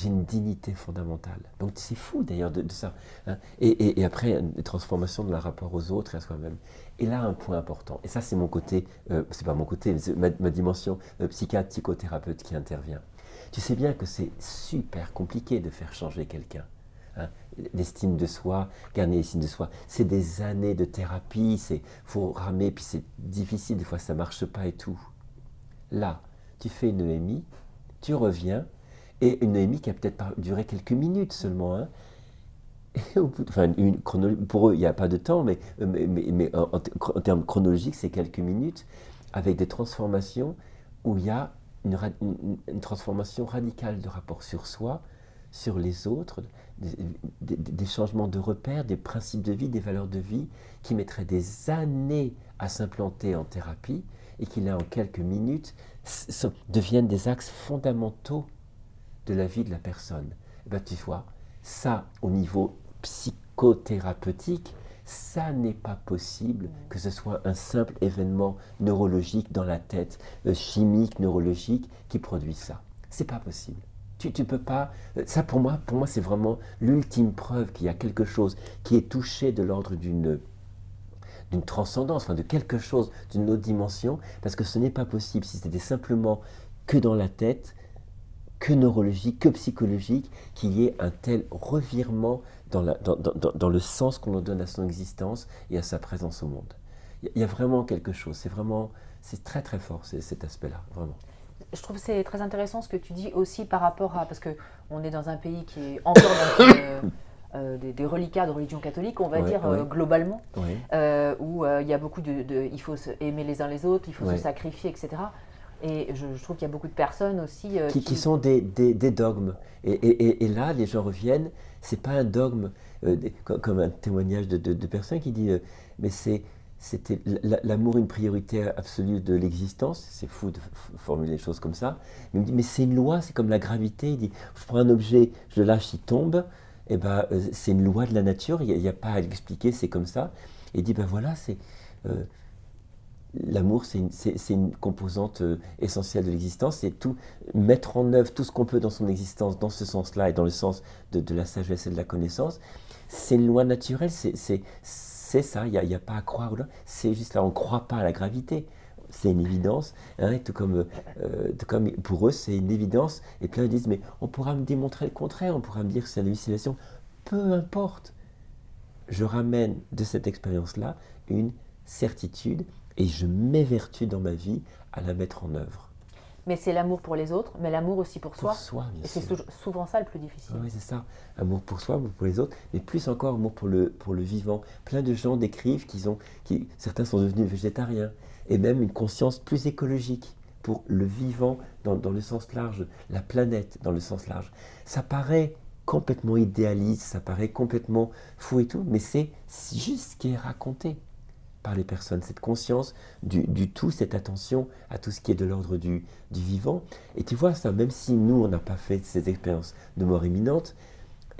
une dignité fondamentale. Donc c'est fou d'ailleurs de ça. Hein. Et après, une transformation de la rapport aux autres et à soi-même. Et là, un point important. Et ça, c'est mon côté, c'est pas mon côté, c'est ma dimension psychiatre, psychothérapeute qui intervient. Tu sais bien que c'est super compliqué de faire changer quelqu'un. Hein, l'estime de soi, gagner l'estime de soi, c'est des années de thérapie, il faut ramer, puis c'est difficile, des fois ça ne marche pas et tout. Là, tu fais une EMI, tu reviens, et une EMI qui a peut-être duré quelques minutes seulement, hein, et au bout pour eux, il n'y a pas de temps, mais en termes chronologiques, c'est quelques minutes, avec des transformations où il y a une transformation radicale de rapport sur soi, sur les autres, des changements de repères, des principes de vie, des valeurs de vie qui mettraient des années à s'implanter en thérapie et qui là en quelques minutes deviennent des axes fondamentaux de la vie de la personne. Et ben, tu vois, ça au niveau psychothérapeutique, ça n'est pas possible que ce soit un simple événement neurologique dans la tête, chimique, neurologique, qui produit ça. C'est pas possible. Tu peux pas. Ça pour moi c'est vraiment l'ultime preuve qu'il y a quelque chose qui est touché de l'ordre d'une transcendance, enfin de quelque chose, d'une autre dimension, parce que ce n'est pas possible si c'était simplement que dans la tête, que neurologique, que psychologique, qu'il y ait un tel revirement dans le sens qu'on en donne à son existence et à sa présence au monde. Il y a vraiment quelque chose, c'est très très fort cet aspect-là, vraiment. Je trouve que c'est très intéressant ce que tu dis aussi par rapport à... Parce qu'on est dans un pays qui est encore dans des reliquats de religion catholique, on va dire globalement, où il y a beaucoup il faut aimer les uns les autres, il faut se sacrifier, etc. Et je trouve qu'il y a beaucoup de personnes aussi... qui sont des dogmes. Et là, les gens reviennent, c'est pas un dogme, comme un témoignage de personnes qui dit mais c'était l'amour une priorité absolue de l'existence. C'est fou de formuler les choses comme ça. Mais il me dit, mais c'est une loi, c'est comme la gravité. Il dit, je prends un objet, je le lâche, il tombe. eh ben, c'est une loi de la nature, il n'y a pas à l'expliquer, c'est comme ça. Et il dit, ben voilà, euh, l'amour, c'est une composante essentielle de l'existence, c'est tout, mettre en œuvre tout ce qu'on peut dans son existence, dans ce sens-là, et dans le sens de la sagesse et de la connaissance. C'est une loi naturelle, c'est ça, il n'y a pas à croire, c'est juste là, on ne croit pas à la gravité. C'est une évidence, hein, tout comme pour eux c'est une évidence, et puis là ils disent mais on pourra me démontrer le contraire, on pourra me dire que c'est une hallucination, peu importe, je ramène de cette expérience-là une certitude et je m'évertue dans ma vie à la mettre en œuvre. Mais c'est l'amour pour les autres, mais l'amour aussi pour soi. Pour soi, bien Et sûr. c'est souvent ça le plus difficile. Oui, c'est ça. Amour pour soi, amour pour les autres, mais plus encore amour pour le vivant. Plein de gens décrivent certains sont devenus végétariens, et même une conscience plus écologique pour le vivant dans le sens large, la planète dans le sens large. Ça paraît complètement idéaliste, ça paraît complètement fou et tout, mais c'est juste ce qui est raconté par les personnes, cette conscience du tout, cette attention à tout ce qui est de l'ordre du vivant. Et tu vois ça, même si nous, on n'a pas fait ces expériences de mort imminente,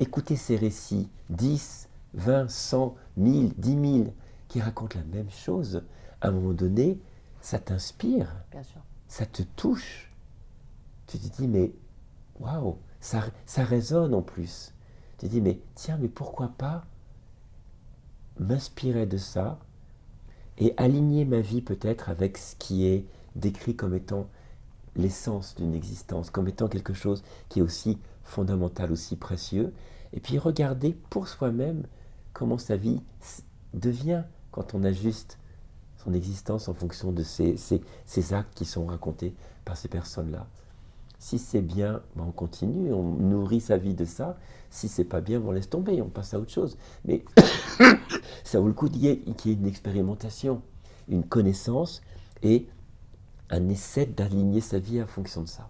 écouter ces récits, 10, 20, 100, 1000, 10 000, qui racontent la même chose, à un moment donné, ça t'inspire, Bien sûr. ça te touche. Tu te dis, mais waouh, ça résonne en plus. Tu te dis, mais tiens, mais pourquoi pas m'inspirer de ça et aligner ma vie peut-être avec ce qui est décrit comme étant l'essence d'une existence, comme étant quelque chose qui est aussi fondamental, aussi précieux, et puis regarder pour soi-même comment sa vie devient quand on ajuste son existence en fonction de ces actes qui sont racontés par ces personnes-là. Si c'est bien, on continue, on nourrit sa vie de ça. Si c'est pas bien, on laisse tomber, on passe à autre chose. Mais ça vaut le coup qu'il y ait une expérimentation, une connaissance et un essai d'aligner sa vie en fonction de ça.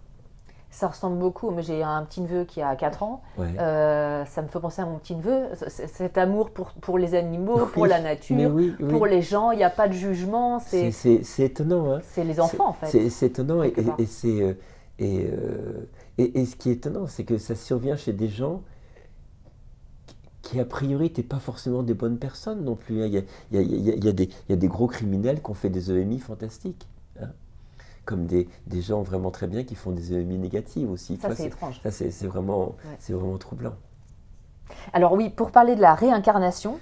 Ça ressemble beaucoup, mais j'ai un petit-neveu qui a 4 ans. Ouais. Ça me fait penser à mon petit-neveu. Cet amour pour les animaux, Oui, pour la nature, oui. pour les gens, il n'y a pas de jugement. C'est étonnant. Hein. C'est les enfants, en fait. C'est étonnant et ce qui est étonnant, c'est que ça survient chez des gens qui a priori n'étaient pas forcément des bonnes personnes non plus. Hein. Il y a des gros criminels qui ont fait des EMI fantastiques. Hein. Comme des gens vraiment très bien qui font des EMI négatives aussi. Ça, c'est étrange. Ça, c'est vraiment troublant. Alors oui, pour parler de la réincarnation,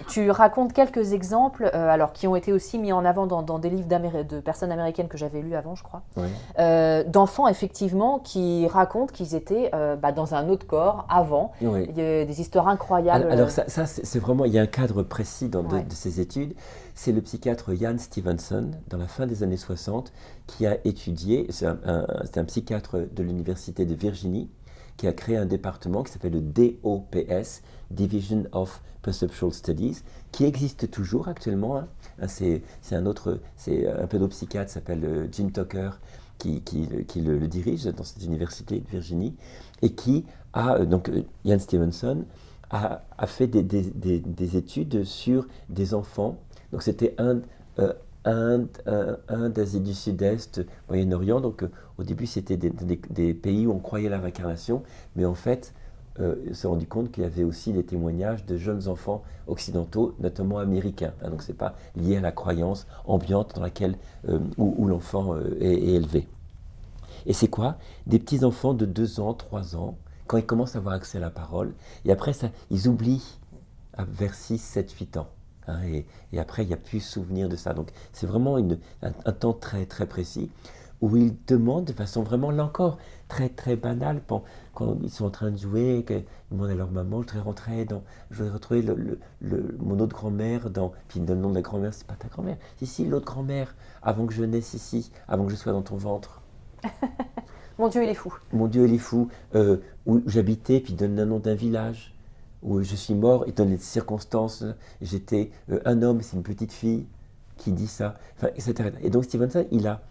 tu racontes quelques exemples qui ont été aussi mis en avant dans des livres de personnes américaines que j'avais lus avant, je crois, Ouais. d'enfants effectivement qui racontent qu'ils étaient dans un autre corps avant. Oui. Il y a des histoires incroyables. Alors ça c'est vraiment, il y a un cadre précis de ces études. C'est le psychiatre Ian Stevenson, dans la fin des années 60, qui a étudié, c'est un psychiatre de l'université de Virginie, qui a créé un département qui s'appelle le DOPS, Division of Perceptual Studies, qui existe toujours actuellement. Hein. C'est un pédopsychiatre qui s'appelle Jim Tucker, qui le dirige dans cette université de Virginie, et qui a, donc Ian Stevenson, a fait des études sur des enfants. Donc c'était Inde, Asie du Sud-Est, Moyen-Orient. Donc au début c'était des pays où on croyait à la réincarnation, mais en fait on s'est rendu compte qu'il y avait aussi des témoignages de jeunes enfants occidentaux, notamment américains. Hein, donc c'est pas lié à la croyance ambiante dans laquelle où l'enfant est élevé. Et c'est quoi? Des petits enfants de 2 ans, 3 ans, quand ils commencent à avoir accès à la parole, et après ça, ils oublient vers 6, 7, 8 ans. Hein, et après, il n'y a plus souvenir de ça. Donc, c'est vraiment un temps très, très précis où ils demandent de façon vraiment, là encore, très, très banale, quand ils sont en train de jouer, qu'ils demandent à leur maman, je voudrais retrouver mon autre grand-mère puis ils donnent le nom de la grand-mère, c'est pas ta grand-mère. Si, l'autre grand-mère, avant que je naisse ici, avant que je sois dans ton ventre. Mon Dieu, il est fou. Mon Dieu, il est fou. Où j'habitais, puis il donne le nom d'un village. Où je suis mort, et dans les circonstances, j'étais un homme, c'est une petite fille qui dit ça, enfin, etc. Et donc Stevenson, il a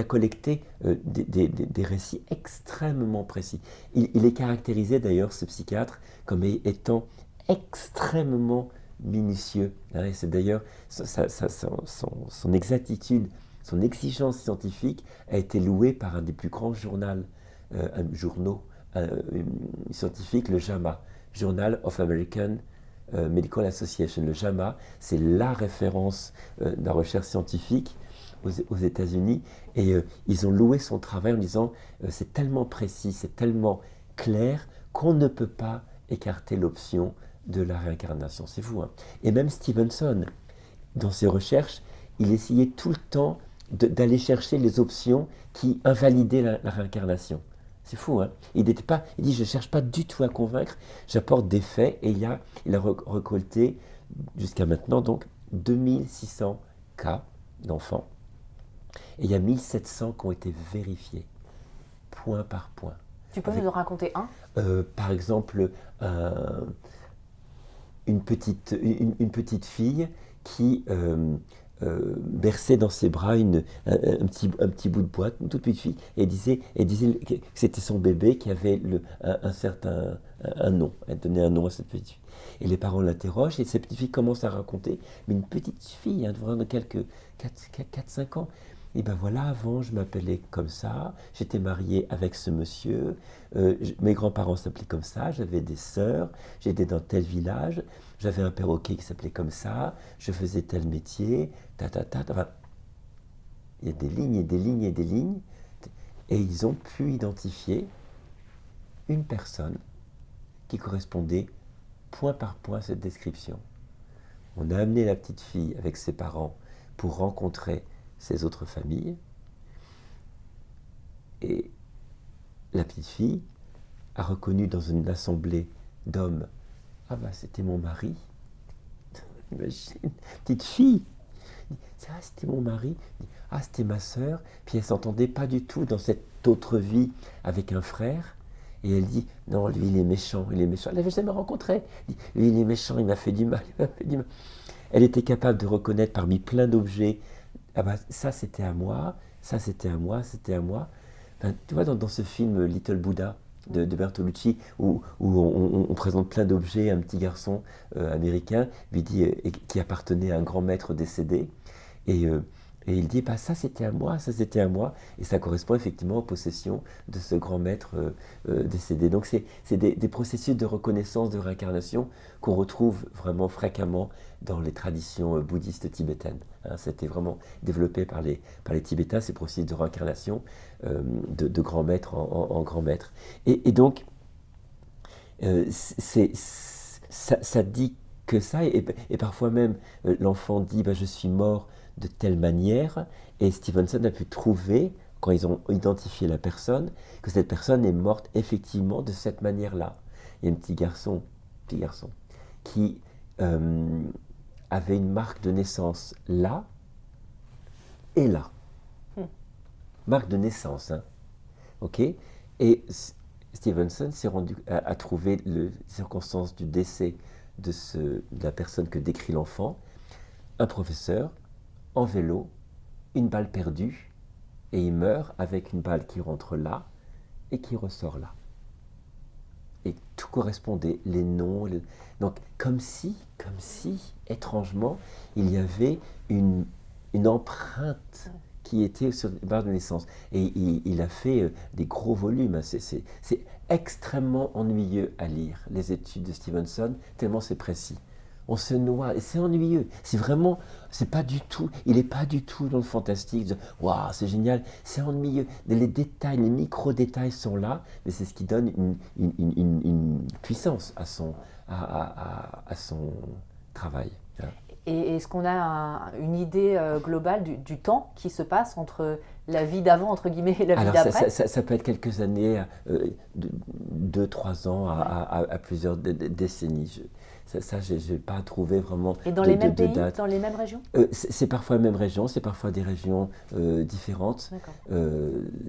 collecté des récits extrêmement précis. Il est caractérisé d'ailleurs, ce psychiatre, comme étant extrêmement minutieux. Hein, et c'est d'ailleurs son exactitude, son exigence scientifique a été louée par un des plus grands journaux scientifique, le JAMA, Journal of American Medical Association. Le JAMA, c'est la référence de la recherche scientifique aux États-Unis, et ils ont loué son travail en disant c'est tellement précis, c'est tellement clair qu'on ne peut pas écarter l'option de la réincarnation. C'est fou, hein. Et même Stevenson, dans ses recherches, il essayait tout le temps d'aller chercher les options qui invalidaient la réincarnation. C'est fou, hein. Il dit, je ne cherche pas du tout à convaincre, j'apporte des faits, et il a récolté, jusqu'à maintenant, donc 2600 cas d'enfants, et il y a 1700 qui ont été vérifiés, point par point. Tu peux nous en raconter un ? Par exemple, une petite fille qui berçait dans ses bras un petit bout de boîte, une toute petite fille, et disait que c'était son bébé qui avait un nom. Elle donnait un nom à cette petite fille. Et les parents l'interrogent, et cette petite fille commence à raconter, mais une petite fille, hein, de quelques 4-5 ans. Et ben voilà, avant je m'appelais comme ça, j'étais mariée avec ce monsieur, mes grands-parents s'appelaient comme ça, j'avais des sœurs, j'étais dans tel village, j'avais un perroquet qui s'appelait comme ça, je faisais tel métier, enfin, il y a des lignes et des lignes et des lignes, et ils ont pu identifier une personne qui correspondait point par point à cette description. On a amené la petite fille avec ses parents pour rencontrer ses autres familles, et la petite fille a reconnu dans une assemblée d'hommes, ah bah c'était mon mari. Imagine, petite fille, ah c'était mon mari, ah c'était ma sœur, puis elle s'entendait pas du tout dans cette autre vie avec un frère, et elle dit non, lui il est méchant, elle l'avait jamais rencontré, lui il est méchant, il m'a fait du mal, Elle était capable de reconnaître parmi plein d'objets, ah bah, ça c'était à moi, ça c'était à moi, c'était à moi. Enfin, tu vois, dans ce film Little Buddha de Bertolucci, où on présente plein d'objets, un petit garçon américain lui dit, qui appartenait à un grand maître décédé, et il dit, bah, ça c'était à moi, ça c'était à moi, et ça correspond effectivement aux possessions de ce grand maître décédé. Donc c'est des processus de reconnaissance, de réincarnation qu'on retrouve vraiment fréquemment dans les traditions bouddhistes tibétaines. Hein, c'était vraiment développé par les Tibétains, ces processus de réincarnation de grand maître en grand maître. Et donc, ça dit que ça, et parfois même l'enfant dit, bah, je suis mort de telle manière, et Stevenson a pu trouver, quand ils ont identifié la personne, que cette personne est morte effectivement de cette manière-là. Il y a un petit garçon qui avait une marque de naissance là et là. Marque de naissance, hein. Ok. Et Stevenson a trouvé les circonstances du décès de la personne que décrit l'enfant, un professeur en vélo, une balle perdue, et il meurt avec une balle qui rentre là et qui ressort là. Et tout correspondait, les noms, donc comme si, étrangement, il y avait une empreinte qui était sur les barres de naissance. Et il a fait des gros volumes. C'est extrêmement ennuyeux à lire, les études de Stevenson, tellement c'est précis. On se noie, et c'est ennuyeux. C'est pas du tout, il n'est pas du tout dans le fantastique. Waouh, c'est génial, c'est ennuyeux. Les détails, les micro-détails sont là, mais c'est ce qui donne une puissance à son travail. Et est-ce qu'on a une idée globale du temps qui se passe entre la vie d'avant, entre guillemets, et la vie d'après ? Ça peut être quelques années, 2-3 ans, à plusieurs décennies. Je n'ai pas trouvé vraiment et dans les mêmes pays, date. Dans les mêmes régions ? C'est parfois les mêmes régions, c'est parfois des régions différentes.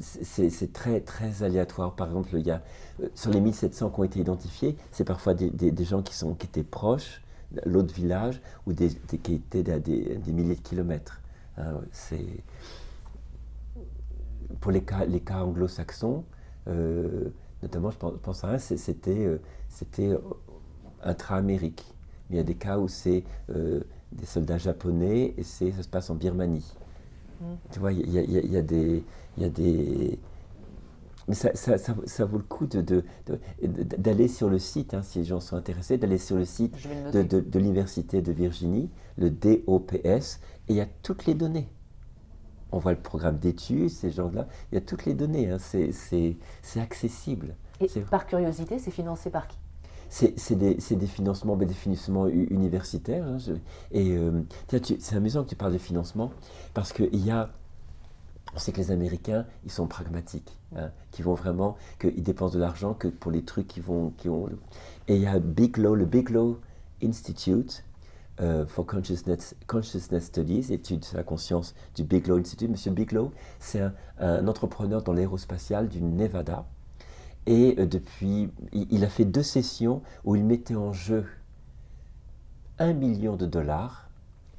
C'est très, très aléatoire. Par exemple, il y a, sur les 1700 qui ont été identifiés, c'est parfois des gens qui étaient proches, l'autre village, ou qui étaient à des milliers de kilomètres. Hein, pour les cas anglo-saxons, notamment, je pense à un, c'était intra-Amérique. Mais il y a des cas où c'est des soldats japonais et ça se passe en Birmanie. Tu vois, il y a des... Mais ça vaut le coup d'aller sur le site, hein, si les gens sont intéressés, d'aller sur le site de l'Université de Virginie, le DOPS, et il y a toutes les données. On voit le programme d'études, ces gens-là, il y a toutes les données, hein, c'est accessible. Et par curiosité, c'est financé par qui? C'est des financements universitaires. Hein, c'est amusant que tu parles de financement, parce on sait que les Américains, ils sont pragmatiques, hein, qui vont vraiment, qu'ils dépensent de l'argent que pour les trucs qui ont. Et il y a le Bigelow Institute for Consciousness Studies, études sur la conscience du Bigelow Institute. Monsieur Bigelow, c'est un entrepreneur dans l'aérospatial du Nevada. Et il a fait 2 sessions où il mettait en jeu $1 million,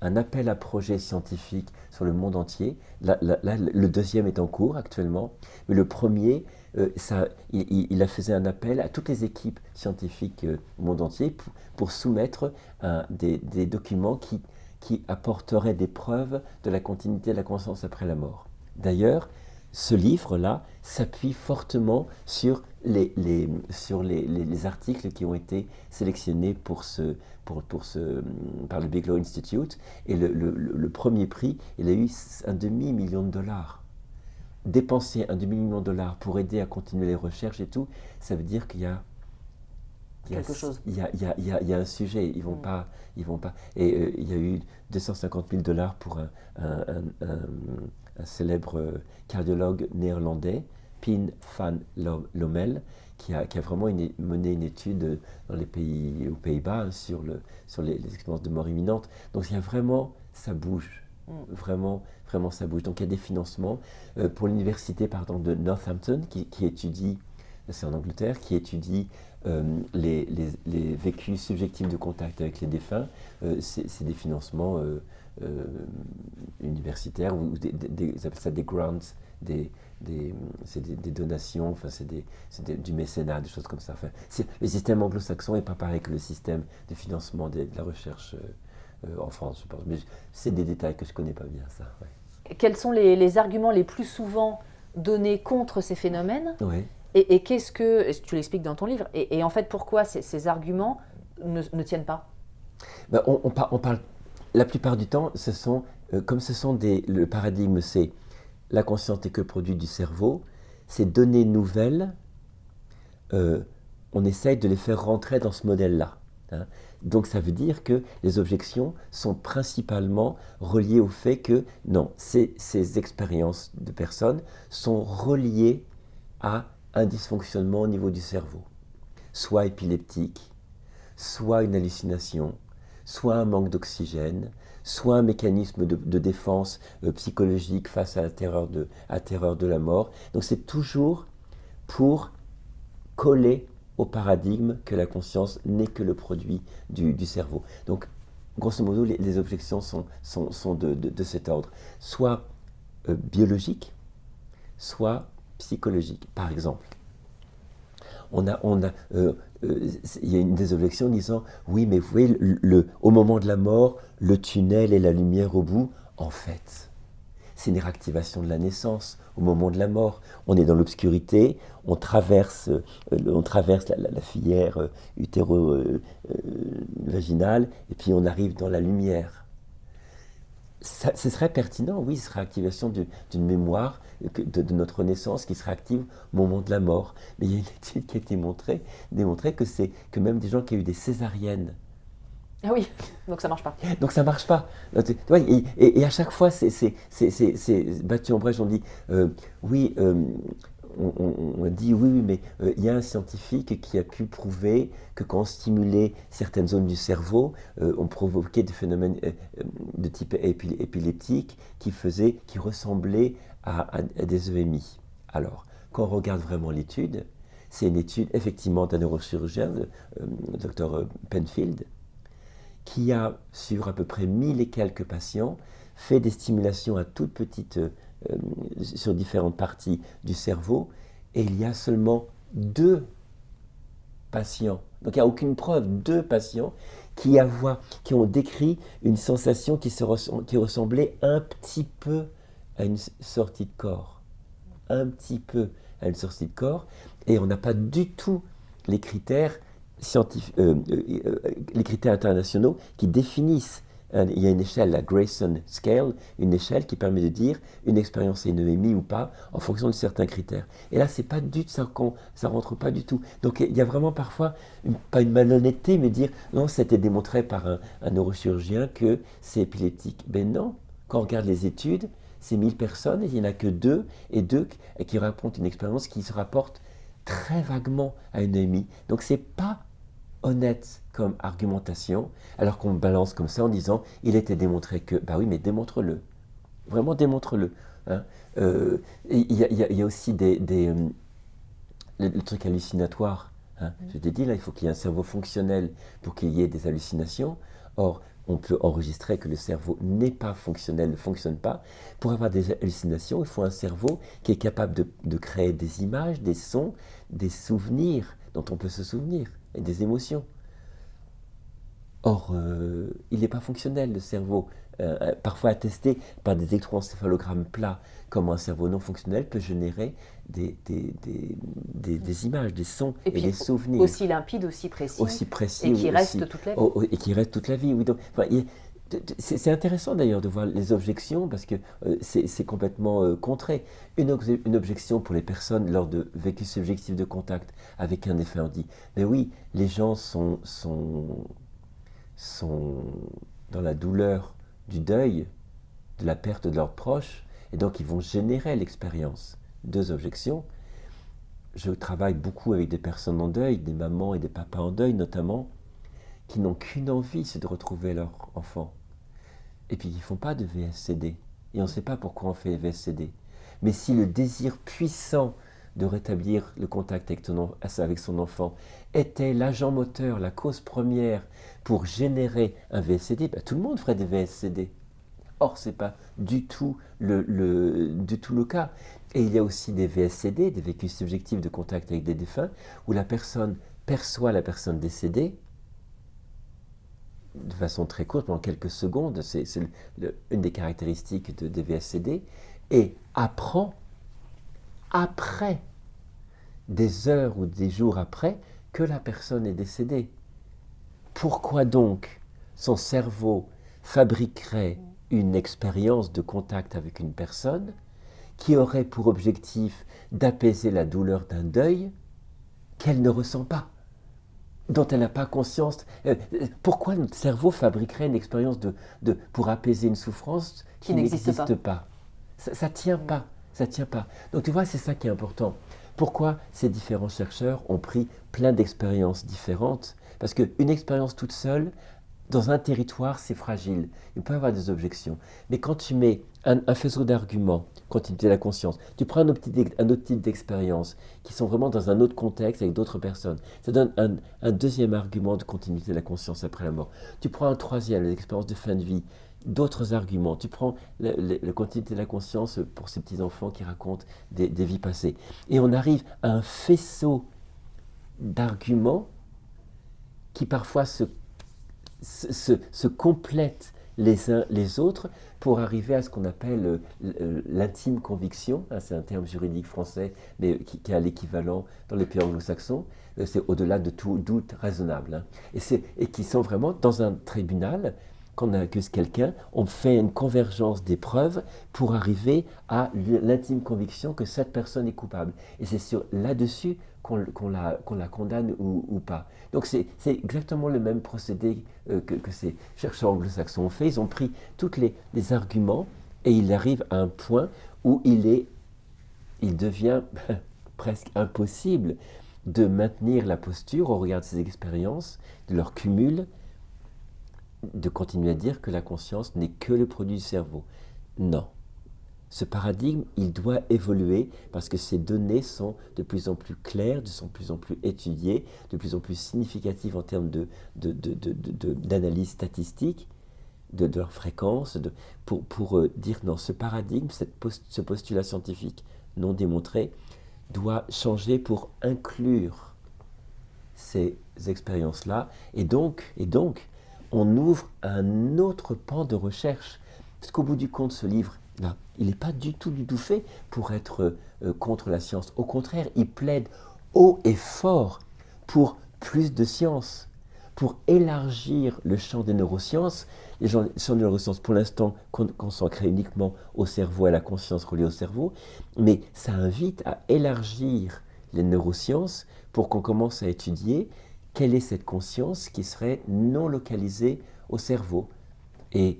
un appel à projet scientifique sur le monde entier. Là, le deuxième est en cours actuellement, mais le premier, il a fait un appel à toutes les équipes scientifiques au monde entier pour soumettre des documents qui apporteraient des preuves de la continuité de la conscience après la mort. D'ailleurs, ce livre-là s'appuie fortement sur les articles qui ont été sélectionnés par le Bigelow Institute. Et le premier prix, il a eu $1 demi-million. Dépenser $1 demi-million pour aider à continuer les recherches et tout, ça veut dire qu'il y a quelque chose. Il y a un sujet, ils vont pas. Et il y a eu $250 000 pour un célèbre cardiologue néerlandais, Pien van Lommel, qui a vraiment mené une étude aux Pays-Bas, hein, sur les expériences de mort imminente. Donc il y a vraiment, ça bouge, vraiment ça bouge. Donc il y a des financements pour l'université, par exemple, de Northampton, qui étudie, c'est en Angleterre, qui étudie les vécus subjectifs de contact avec les défunts. C'est des financements universitaires, ou ils appellent ça des grants, c'est des donations, enfin c'est du mécénat, des choses comme ça. Enfin, le système anglo-saxon n'est pas pareil que le système de financement de la recherche en France, je pense. Mais c'est des détails que je ne connais pas bien, ça. Ouais. Quels sont les arguments les plus souvent donnés contre ces phénomènes? Ouais. Et qu'est-ce que, tu l'expliques dans ton livre, et en fait pourquoi ces arguments ne tiennent pas? Ben, on parle, la plupart du temps, le paradigme, c'est la conscience n'est que le produit du cerveau, ces données nouvelles, on essaye de les faire rentrer dans ce modèle-là. Hein. Donc ça veut dire que les objections sont principalement reliées au fait que, non, ces expériences de personnes sont reliées à un dysfonctionnement au niveau du cerveau, soit épileptique, soit une hallucination, soit un manque d'oxygène, soit un mécanisme de défense psychologique face à la terreur de la mort. Donc c'est toujours pour coller au paradigme que la conscience n'est que le produit du cerveau. Donc grosso modo, les objections sont de cet ordre, soit biologiques, soit psychologique. Par exemple, il y a une des objections disant « Oui, mais vous voyez, au moment de la mort, le tunnel et la lumière au bout, en fait, c'est une réactivation de la naissance. Au moment de la mort, on est dans l'obscurité, on traverse la filière utéro-vaginale, et puis on arrive dans la lumière. » Ce serait pertinent, oui, ce serait l'activation d'une mémoire de notre naissance qui se réactive au moment de la mort. Mais il y a une étude qui a été démontrée que même des gens qui ont eu des césariennes. Ah oui, donc ça marche pas. Donc ça marche pas. Tu vois, et à chaque fois, c'est battu en brèche, on dit oui. On dit oui, mais il y a un scientifique qui a pu prouver que quand on stimulait certaines zones du cerveau, on provoquait des phénomènes de type épileptique qui ressemblaient à des EMI. Alors, quand on regarde vraiment l'étude, c'est une étude effectivement d'un neurochirurgien, le Dr Penfield, qui a, sur à peu près 1000 et quelques patients, fait des stimulations à toute petite sur différentes parties du cerveau, et il y a seulement 2 patients, donc il n'y a aucune preuve, 2 patients qui ont décrit une sensation qui ressemblait un petit peu à une sortie de corps, un petit peu à une sortie de corps, et on n'a pas du tout les critères les critères internationaux qui définissent. Il y a une échelle, la Grayson Scale, une échelle qui permet de dire une expérience est une EMI ou pas en fonction de certains critères. Et là, c'est pas du tout ça rentre pas du tout. Donc il y a vraiment parfois, pas une malhonnêteté, mais dire non, c'était démontré par un neurochirurgien que c'est épileptique. Ben non, quand on regarde les études, c'est 1000 personnes et il n'y en a que deux qui racontent une expérience qui se rapporte très vaguement à une EMI. Donc c'est pas honnête comme argumentation, alors qu'on balance comme ça en disant il était démontré que, bah oui, mais démontre-le, vraiment démontre-le. Hein. Il y a aussi le truc hallucinatoire. Hein. Je t'ai dit là, il faut qu'il y ait un cerveau fonctionnel pour qu'il y ait des hallucinations. Or, on peut enregistrer que le cerveau n'est pas fonctionnel, ne fonctionne pas. Pour avoir des hallucinations, il faut un cerveau qui est capable de créer des images, des sons, des souvenirs dont on peut se souvenir, et des émotions. Or, il n'est pas fonctionnel, le cerveau. Parfois attesté par des électroencéphalogrammes plats, comme un cerveau non fonctionnel peut générer des images, des sons et des souvenirs. Aussi limpides, aussi précis et qui restent toute la vie. Et qui restent toute la vie, oui. Donc, enfin, c'est intéressant d'ailleurs de voir les objections parce que c'est complètement contré. Une objection pour les personnes lors de vécu subjectif de contact avec un défunt, on dit mais oui, les gens sont dans la douleur du deuil, de la perte de leurs proches, et donc ils vont générer l'expérience. Deux objections. Je travaille beaucoup avec des personnes en deuil, des mamans et des papas en deuil notamment, qui n'ont qu'une envie, c'est de retrouver leur enfant. Et puis ils ne font pas de VSCD. Et on ne sait pas pourquoi on fait VSCD. Mais si le désir puissant de rétablir le contact avec son enfant était l'agent moteur, la cause première pour générer un VSCD, ben, tout le monde ferait des VSCD. Or, ce n'est pas du tout le cas. Et il y a aussi des VSCD, des vécus subjectifs de contact avec des défunts, où la personne perçoit la personne décédée de façon très courte, pendant quelques secondes, c'est une des caractéristiques des VSCD, et apprend, après, des heures ou des jours après, que la personne est décédée. Pourquoi donc son cerveau fabriquerait une expérience de contact avec une personne qui aurait pour objectif d'apaiser la douleur d'un deuil qu'elle ne ressent pas, dont elle n'a pas conscience? Pourquoi notre cerveau fabriquerait une expérience pour apaiser une souffrance qui n'existe pas? Ça ne tient pas, ça tient pas. Donc tu vois, c'est ça qui est important. Pourquoi ces différents chercheurs ont pris plein d'expériences différentes? Parce qu'une expérience toute seule, dans un territoire, c'est fragile. Il peut y avoir des objections. Mais quand tu mets un faisceau d'arguments, continuité de la conscience, tu prends un autre type d'expérience qui sont vraiment dans un autre contexte avec d'autres personnes. Ça donne un deuxième argument de continuité de la conscience après la mort. Tu prends un troisième, les expériences de fin de vie, d'autres arguments. Tu prends la continuité de la conscience pour ces petits-enfants qui racontent des vies passées. Et on arrive à un faisceau d'arguments qui parfois se complètent les uns les autres pour arriver à ce qu'on appelle l'intime conviction. C'est un terme juridique français, mais qui a l'équivalent dans les pays anglo-saxons. C'est au-delà de tout doute raisonnable. Et qui sont vraiment dans un tribunal, quand on accuse quelqu'un, on fait une convergence des preuves pour arriver à l'intime conviction que cette personne est coupable. Et c'est là-dessus qu'on la condamne ou pas. Donc c'est exactement le même procédé que ces chercheurs anglo-saxons ont fait. Ils ont pris tous les arguments et ils arrivent à un point où il devient presque impossible de maintenir la posture au regard de ces expériences, de leur cumul, de continuer à dire que la conscience n'est que le produit du cerveau. Non. Ce paradigme, il doit évoluer parce que ces données sont de plus en plus claires, de plus en plus étudiées, de plus en plus significatives en termes d'analyse statistique, de leur fréquence, pour dire non, ce paradigme, ce postulat scientifique non démontré, doit changer pour inclure ces expériences-là. Et donc, on ouvre un autre pan de recherche. Parce qu'au bout du compte, ce livre, là. Il n'est pas du tout fait pour être contre la science. Au contraire, il plaide haut et fort pour plus de science, pour élargir le champ des neurosciences. Les champs des neurosciences, pour l'instant, consacrés uniquement au cerveau, à la conscience reliée au cerveau, mais ça invite à élargir les neurosciences pour qu'on commence à étudier quelle est cette conscience qui serait non localisée au cerveau. Et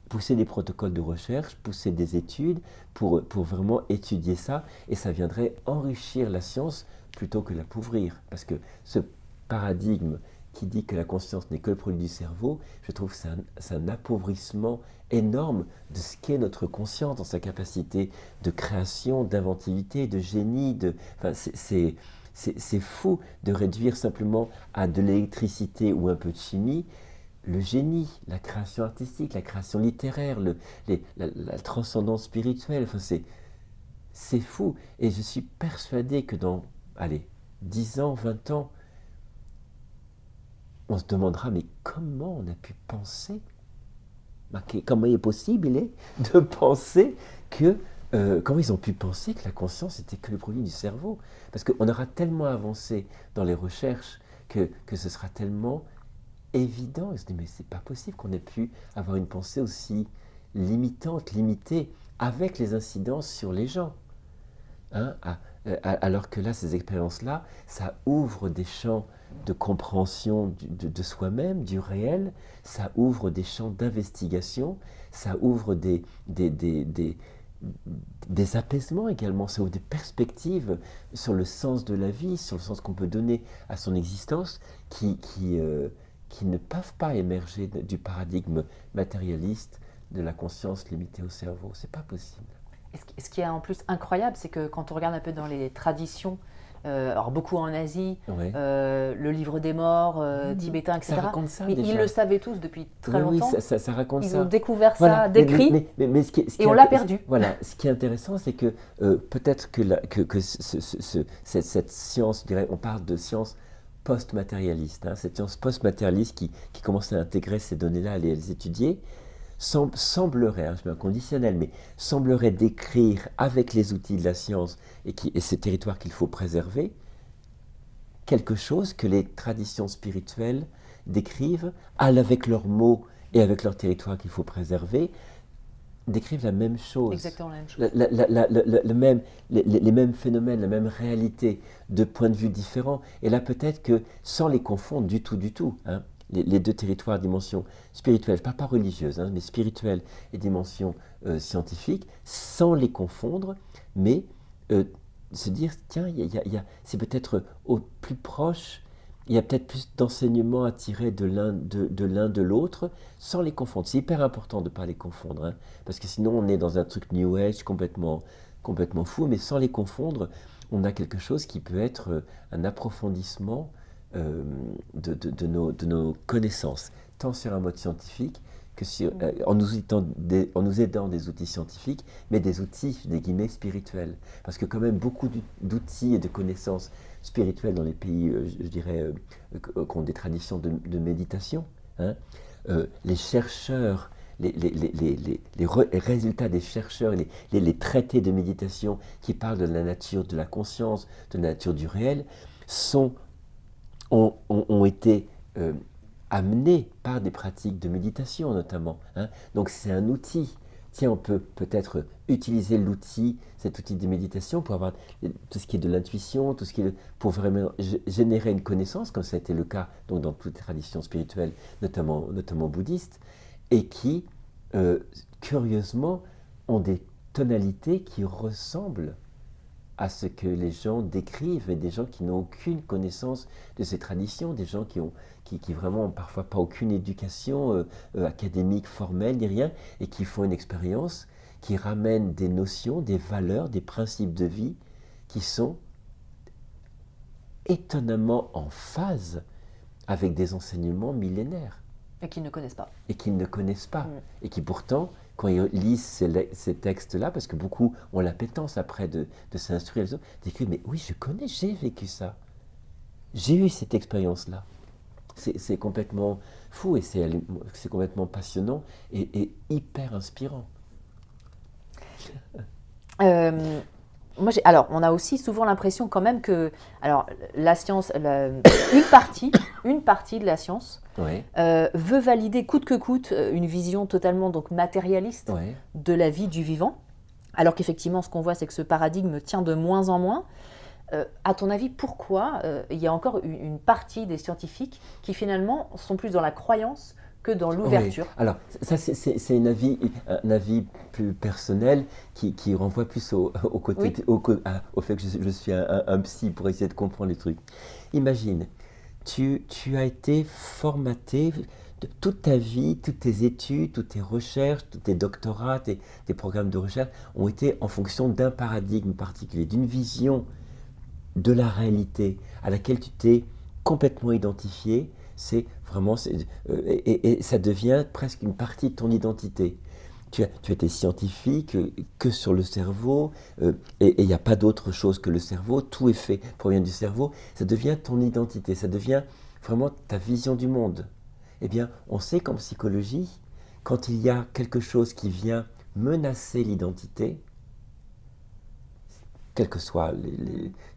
pousser des protocoles de recherche, pousser des études pour vraiment étudier ça, et ça viendrait enrichir la science plutôt que l'appauvrir. Parce que ce paradigme qui dit que la conscience n'est que le produit du cerveau, je trouve que c'est un appauvrissement énorme de ce qu'est notre conscience dans sa capacité de création, d'inventivité, de génie. Enfin, c'est fou de réduire simplement à de l'électricité ou un peu de chimie le génie, la création artistique, la création littéraire, la transcendance spirituelle. Enfin, c'est fou. Et je suis persuadé que dans, 10 ans, 20 ans, on se demandera, mais comment on a pu penser, comment il est possible de penser que, comment ils ont pu penser que la conscience était que le produit du cerveau? Parce qu'on aura tellement avancé dans les recherches que ce sera tellement évident. Et je dis, mais c'est pas possible qu'on ait pu avoir une pensée aussi limitante, limitée, avec les incidences sur les gens. Alors que là, ces expériences-là, ça ouvre des champs de compréhension de soi-même, du réel, ça ouvre des champs d'investigation, ça ouvre des apaisements également, ça ouvre des perspectives sur le sens de la vie, sur le sens qu'on peut donner à son existence, qui ne peuvent pas émerger du paradigme matérialiste de la conscience limitée au cerveau. C'est pas possible. Et ce qui est en plus incroyable, c'est que quand on regarde un peu dans les traditions, alors beaucoup en Asie, le livre des morts, tibétain, etc. Ça raconte ça, déjà. Ils le savaient tous depuis très longtemps. Oui, ça raconte ça. Ils ont découvert ça d'écrit, mais et on l'a perdu. Voilà, ce qui est intéressant, c'est que peut-être que cette science, je dirais, on parle de science post-matérialiste, cette science post-matérialiste qui commence à intégrer ces données-là, à les étudier, semblerait, je mets un conditionnel, mais semblerait décrire avec les outils de la science et ces territoires qu'il faut préserver, quelque chose que les traditions spirituelles décrivent, avec leurs mots et avec leur territoire qu'il faut préserver, décrivent la même chose. Exactement la même chose. Les mêmes phénomènes, la même réalité, de points de vue différents. Et là, peut-être que, sans les confondre du tout, les deux territoires, dimension spirituelle, je ne parle pas religieuse, mais spirituelle et dimension scientifique, sans les confondre, mais se dire, tiens, c'est peut-être au plus proche, il y a peut-être plus d'enseignements à tirer de l'un de l'autre, sans les confondre. C'est hyper important de ne pas les confondre, parce que sinon on est dans un truc New Age complètement fou, mais sans les confondre, on a quelque chose qui peut être un approfondissement de nos connaissances, tant sur un mode scientifique que en nous aidant des outils scientifiques, mais des outils, des guillemets, spirituels. Parce que quand même beaucoup d'outils et de connaissances spirituelles dans les pays, je dirais, qui ont des traditions de méditation, les chercheurs, les résultats des chercheurs, les traités de méditation qui parlent de la nature de la conscience, de la nature du réel, ont été amenés par des pratiques de méditation notamment. Donc c'est un outil. Tiens, on peut peut-être utiliser cet outil de méditation pour avoir tout ce qui est de l'intuition, pour vraiment générer une connaissance, comme ça a été le cas donc, dans toutes les traditions spirituelles, notamment bouddhistes, et qui, curieusement, ont des tonalités qui ressemblent à ce que les gens décrivent, et des gens qui n'ont aucune connaissance de ces traditions, des gens qui vraiment ont parfois pas aucune éducation académique, formelle, ni rien, et qui font une expérience, qui ramène des notions, des valeurs, des principes de vie qui sont étonnamment en phase avec des enseignements millénaires. Et qu'ils ne connaissent pas. Et qui pourtant, quand ils lisent ces textes-là, parce que beaucoup ont l'appétence après de s'instruire les autres, disent mais oui, je connais, j'ai vécu ça. J'ai eu cette expérience-là. C'est complètement fou et c'est complètement passionnant et hyper inspirant. Euh, alors, on a aussi souvent l'impression quand même que, alors, la science, une partie de la science Ouais, veut valider coûte que coûte une vision totalement donc matérialiste ouais. de la vie du vivant, alors qu'effectivement, ce qu'on voit, c'est que ce paradigme tient de moins en moins. À ton avis, pourquoi il y a encore une partie des scientifiques qui finalement sont plus dans la croyance que dans Oui, l'ouverture? alors ça c'est un avis plus personnel qui renvoie plus au côté, Oui, au fait que je suis un psy pour essayer de comprendre les trucs. Imagine, tu as été formaté toute ta vie, toutes tes études, toutes tes recherches, tous tes doctorats, tes programmes de recherche ont été en fonction d'un paradigme particulier, d'une vision de la réalité à laquelle tu t'es complètement identifié. C'est vraiment, et ça devient presque une partie de ton identité. Tu as été scientifique que sur le cerveau, et il n'y a pas d'autre chose que le cerveau, tout est fait, provient du cerveau, ça devient ton identité, ça devient vraiment ta vision du monde. Eh bien, on sait qu'en psychologie, quand il y a quelque chose qui vient menacer l'identité, quelles que soient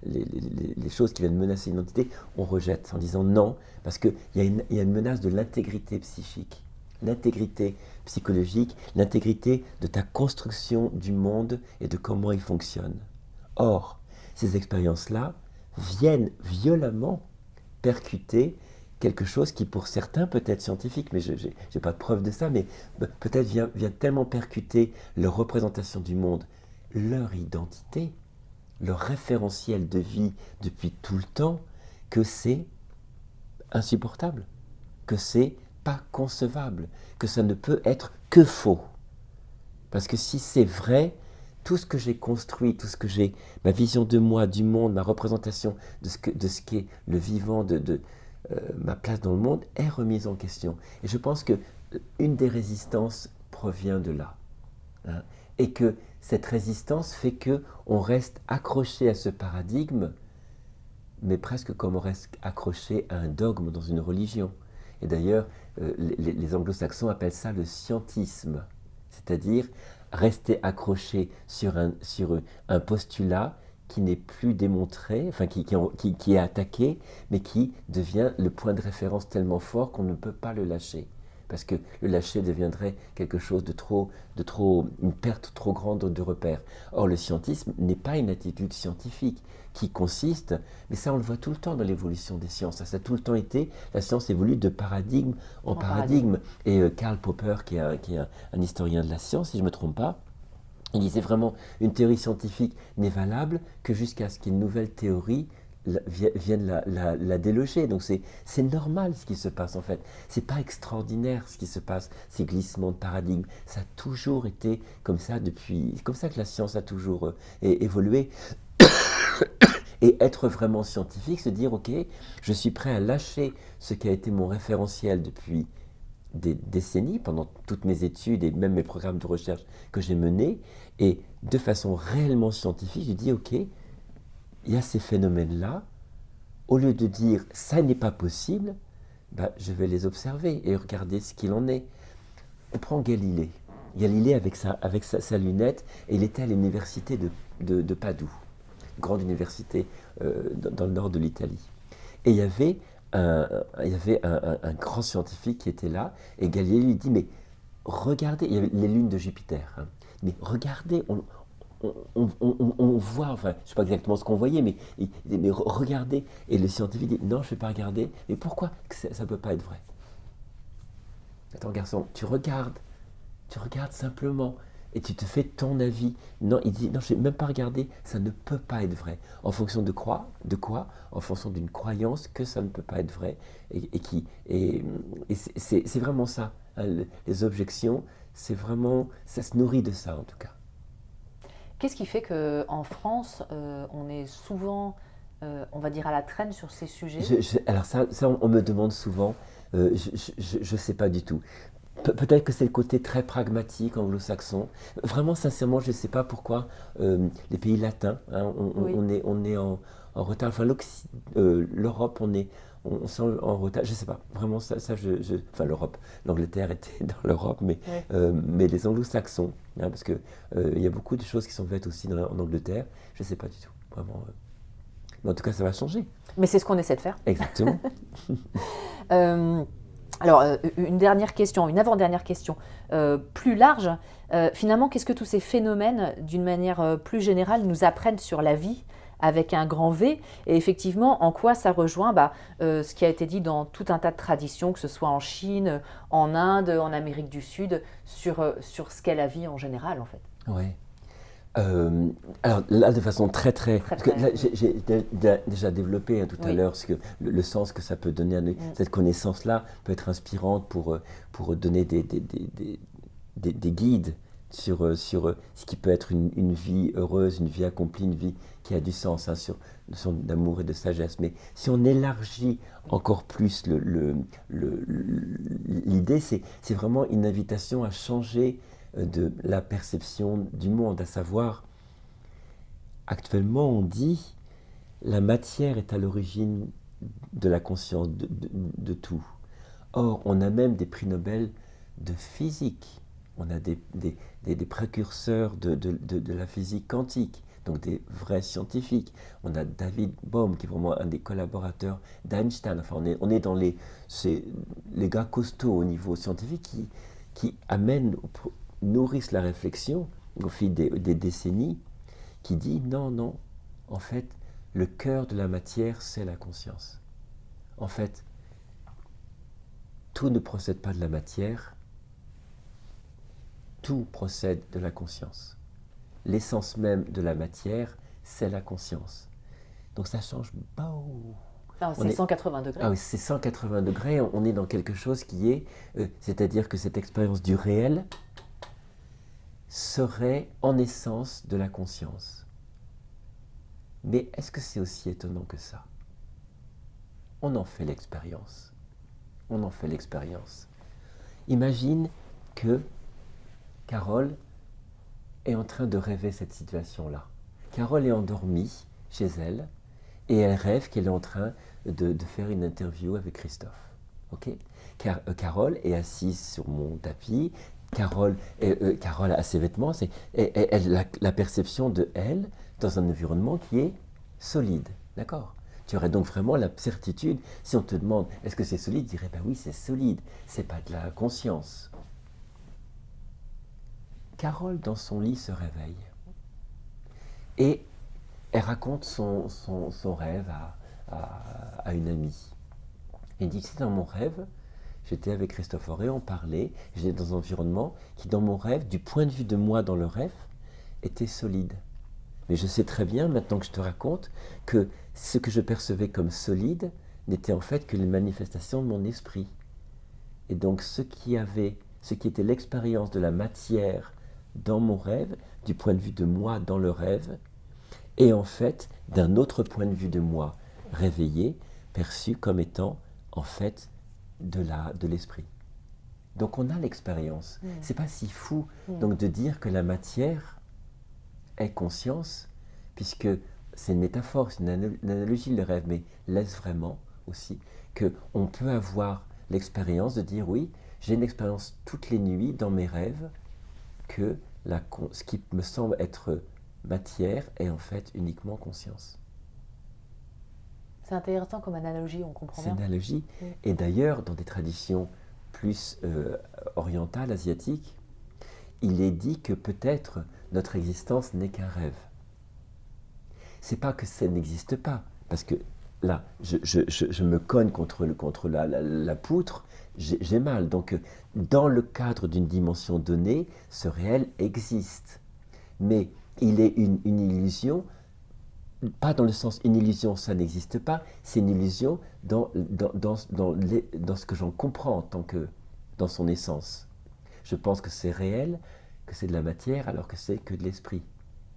les choses qui viennent menacer l'identité, on rejette en disant non, parce qu'il y a une menace de l'intégrité psychique, l'intégrité psychologique, l'intégrité de ta construction du monde et de comment il fonctionne. Or, ces expériences-là viennent violemment percuter quelque chose qui pour certains peut être scientifique, mais je n'ai pas de preuve de ça, mais peut-être vient tellement percuter leur représentation du monde, leur identité, leur référentiel de vie depuis tout le temps, que c'est insupportable, que c'est pas concevable, que ça ne peut être que faux. Parce que si c'est vrai, tout ce que j'ai construit, tout ce que j'ai, ma vision de moi, du monde, ma représentation de ce qu'est le vivant, ma place dans le monde, est remise en question. Et je pense que une des résistances provient de là. Hein, et que cette résistance fait que on reste accroché à ce paradigme, mais presque comme on reste accroché à un dogme dans une religion. Et d'ailleurs, les anglo-saxons appellent ça le scientisme, c'est-à-dire rester accroché sur un postulat qui n'est plus démontré, enfin qui est attaqué, mais qui devient le point de référence tellement fort qu'on ne peut pas le lâcher. Parce que le lâcher deviendrait quelque chose une perte trop grande de repères. Or, le scientisme n'est pas une attitude scientifique qui consiste, mais ça on le voit tout le temps dans l'évolution des sciences, ça a tout le temps été, la science évolue de paradigme en paradigme. Et Karl Popper, qui est un historien de la science, si je ne me trompe pas, il disait vraiment une théorie scientifique n'est valable que jusqu'à ce qu'une nouvelle théorie vienne la déloger. Donc c'est normal ce qui se passe en fait. C'est pas extraordinaire ce qui se passe, ces glissements de paradigme. Ça a toujours été comme ça depuis. C'est comme ça que la science a toujours évolué. Et être vraiment scientifique, se dire ok, je suis prêt à lâcher ce qui a été mon référentiel depuis des décennies, pendant toutes mes études et même mes programmes de recherche que j'ai menés, et de façon réellement scientifique, je dis ok, il y a ces phénomènes-là, au lieu de dire ça n'est pas possible, je vais les observer et regarder ce qu'il en est. On prend Galilée. Galilée avec sa lunette, et il était à l'université de Padoue, grande université dans le nord de l'Italie. Et il y avait un grand scientifique qui était là, et Galilée lui dit, mais regardez, il y avait les lunes de Jupiter, hein, mais regardez, on voit, enfin, je ne sais pas exactement ce qu'on voyait, mais regardez. Et le scientifique dit, non, je ne vais pas regarder. Mais pourquoi ça ne peut pas être vrai? Attends, garçon, tu regardes simplement, et tu te fais ton avis. Non, il dit, non, je ne vais même pas regarder, ça ne peut pas être vrai. En fonction de quoi? En fonction d'une croyance que ça ne peut pas être vrai. Et c'est vraiment ça, hein, les objections, c'est vraiment, ça se nourrit de ça en tout cas. Qu'est-ce qui fait qu'en France, on est souvent, on va dire, à la traîne sur ces sujets? Alors ça, on me demande souvent, je ne sais pas du tout. Peut-être que c'est le côté très pragmatique anglo-saxon. Vraiment, sincèrement, je ne sais pas pourquoi les pays latins, hein, Oui. on est en retard. Enfin, l'Europe, on sent en retard, je ne sais pas, vraiment enfin l'Europe, l'Angleterre était dans l'Europe, mais les anglo-saxons, hein, parce qu'il y a beaucoup de choses qui sont faites aussi en Angleterre, je ne sais pas du tout, vraiment. Mais en tout cas, ça va changer. Mais c'est ce qu'on essaie de faire. Exactement. Alors, une dernière question, une avant-dernière question, plus large. Finalement, qu'est-ce que tous ces phénomènes, d'une manière plus générale, nous apprennent sur la vie avec un grand V? Et effectivement, en quoi ça rejoint ce qui a été dit dans tout un tas de traditions, que ce soit en Chine, en Inde, en Amérique du Sud, sur ce qu'est la vie en général, en fait. Oui. Alors là, de façon très parce que là, j'ai déjà développé tout à l'heure le sens que ça peut donner. Cette connaissance-là peut être inspirante pour donner des guides sur ce qui peut être une vie heureuse, une vie accomplie, une vie qui a du sens, hein, sur le sens d'amour et de sagesse. Mais si on élargit encore plus l'idée, c'est vraiment une invitation à changer de la perception du monde, à savoir, actuellement on dit, la matière est à l'origine de la conscience, de tout. Or, on a même des prix Nobel de physique, on a des précurseurs de la physique quantique, donc des vrais scientifiques. On a David Bohm, qui est vraiment un des collaborateurs d'Einstein. Enfin, on est dans les gars costauds au niveau scientifique qui nourrissent la réflexion au fil des décennies, qui dit non, en fait, le cœur de la matière, c'est la conscience. En fait, tout ne procède pas de la matière, tout procède de la conscience. L'essence même de la matière, c'est la conscience. Donc ça change beaucoup. C'est 180 degrés. Ah oui, c'est 180 degrés, on est dans quelque chose qui est, c'est-à-dire que cette expérience du réel serait en essence de la conscience. Mais est-ce que c'est aussi étonnant que ça? On en fait l'expérience. On en fait l'expérience. Imagine que Carole est en train de rêver cette situation-là. Carole est endormie chez elle et elle rêve qu'elle est en train de faire une interview avec Christophe. Okay? Carole est assise sur mon tapis. Carole a ses vêtements, la perception de elle dans un environnement qui est solide, d'accord? Tu aurais donc vraiment la certitude, si on te demande est-ce que c'est solide, tu dirais ben oui, c'est solide, c'est pas de la conscience. Carole, dans son lit, se réveille et elle raconte son rêve à une amie. Elle dit, c'est dans mon rêve, j'étais avec Christophe Auré, on parlait, j'étais dans un environnement qui, dans mon rêve, du point de vue de moi dans le rêve, était solide. Mais je sais très bien, maintenant que je te raconte, que ce que je percevais comme solide n'était en fait que les manifestations de mon esprit. Et donc ce qui était l'expérience de la matière dans mon rêve, du point de vue de moi dans le rêve, est en fait d'un autre point de vue de moi réveillé, perçu comme étant en fait de l'esprit. Donc on a l'expérience. C'est pas si fou donc de dire que la matière est conscience, puisque c'est une métaphore, c'est une analogie le rêve, mais laisse vraiment aussi qu'on peut avoir l'expérience de dire oui, j'ai une expérience toutes les nuits dans mes rêves que ce qui me semble être matière est en fait uniquement conscience. C'est intéressant comme analogie, on comprend bien. C'est une analogie. Et d'ailleurs, dans des traditions plus orientales, asiatiques, il est dit que peut-être notre existence n'est qu'un rêve. C'est pas que ça n'existe pas, parce que là, je me cogne contre la poutre, j'ai mal. Donc, dans le cadre d'une dimension donnée, ce réel existe. Mais il est une illusion, pas dans le sens une illusion, ça n'existe pas, c'est une illusion dans ce que j'en comprends en tant que dans son essence. Je pense que c'est réel, que c'est de la matière, alors que c'est que de l'esprit.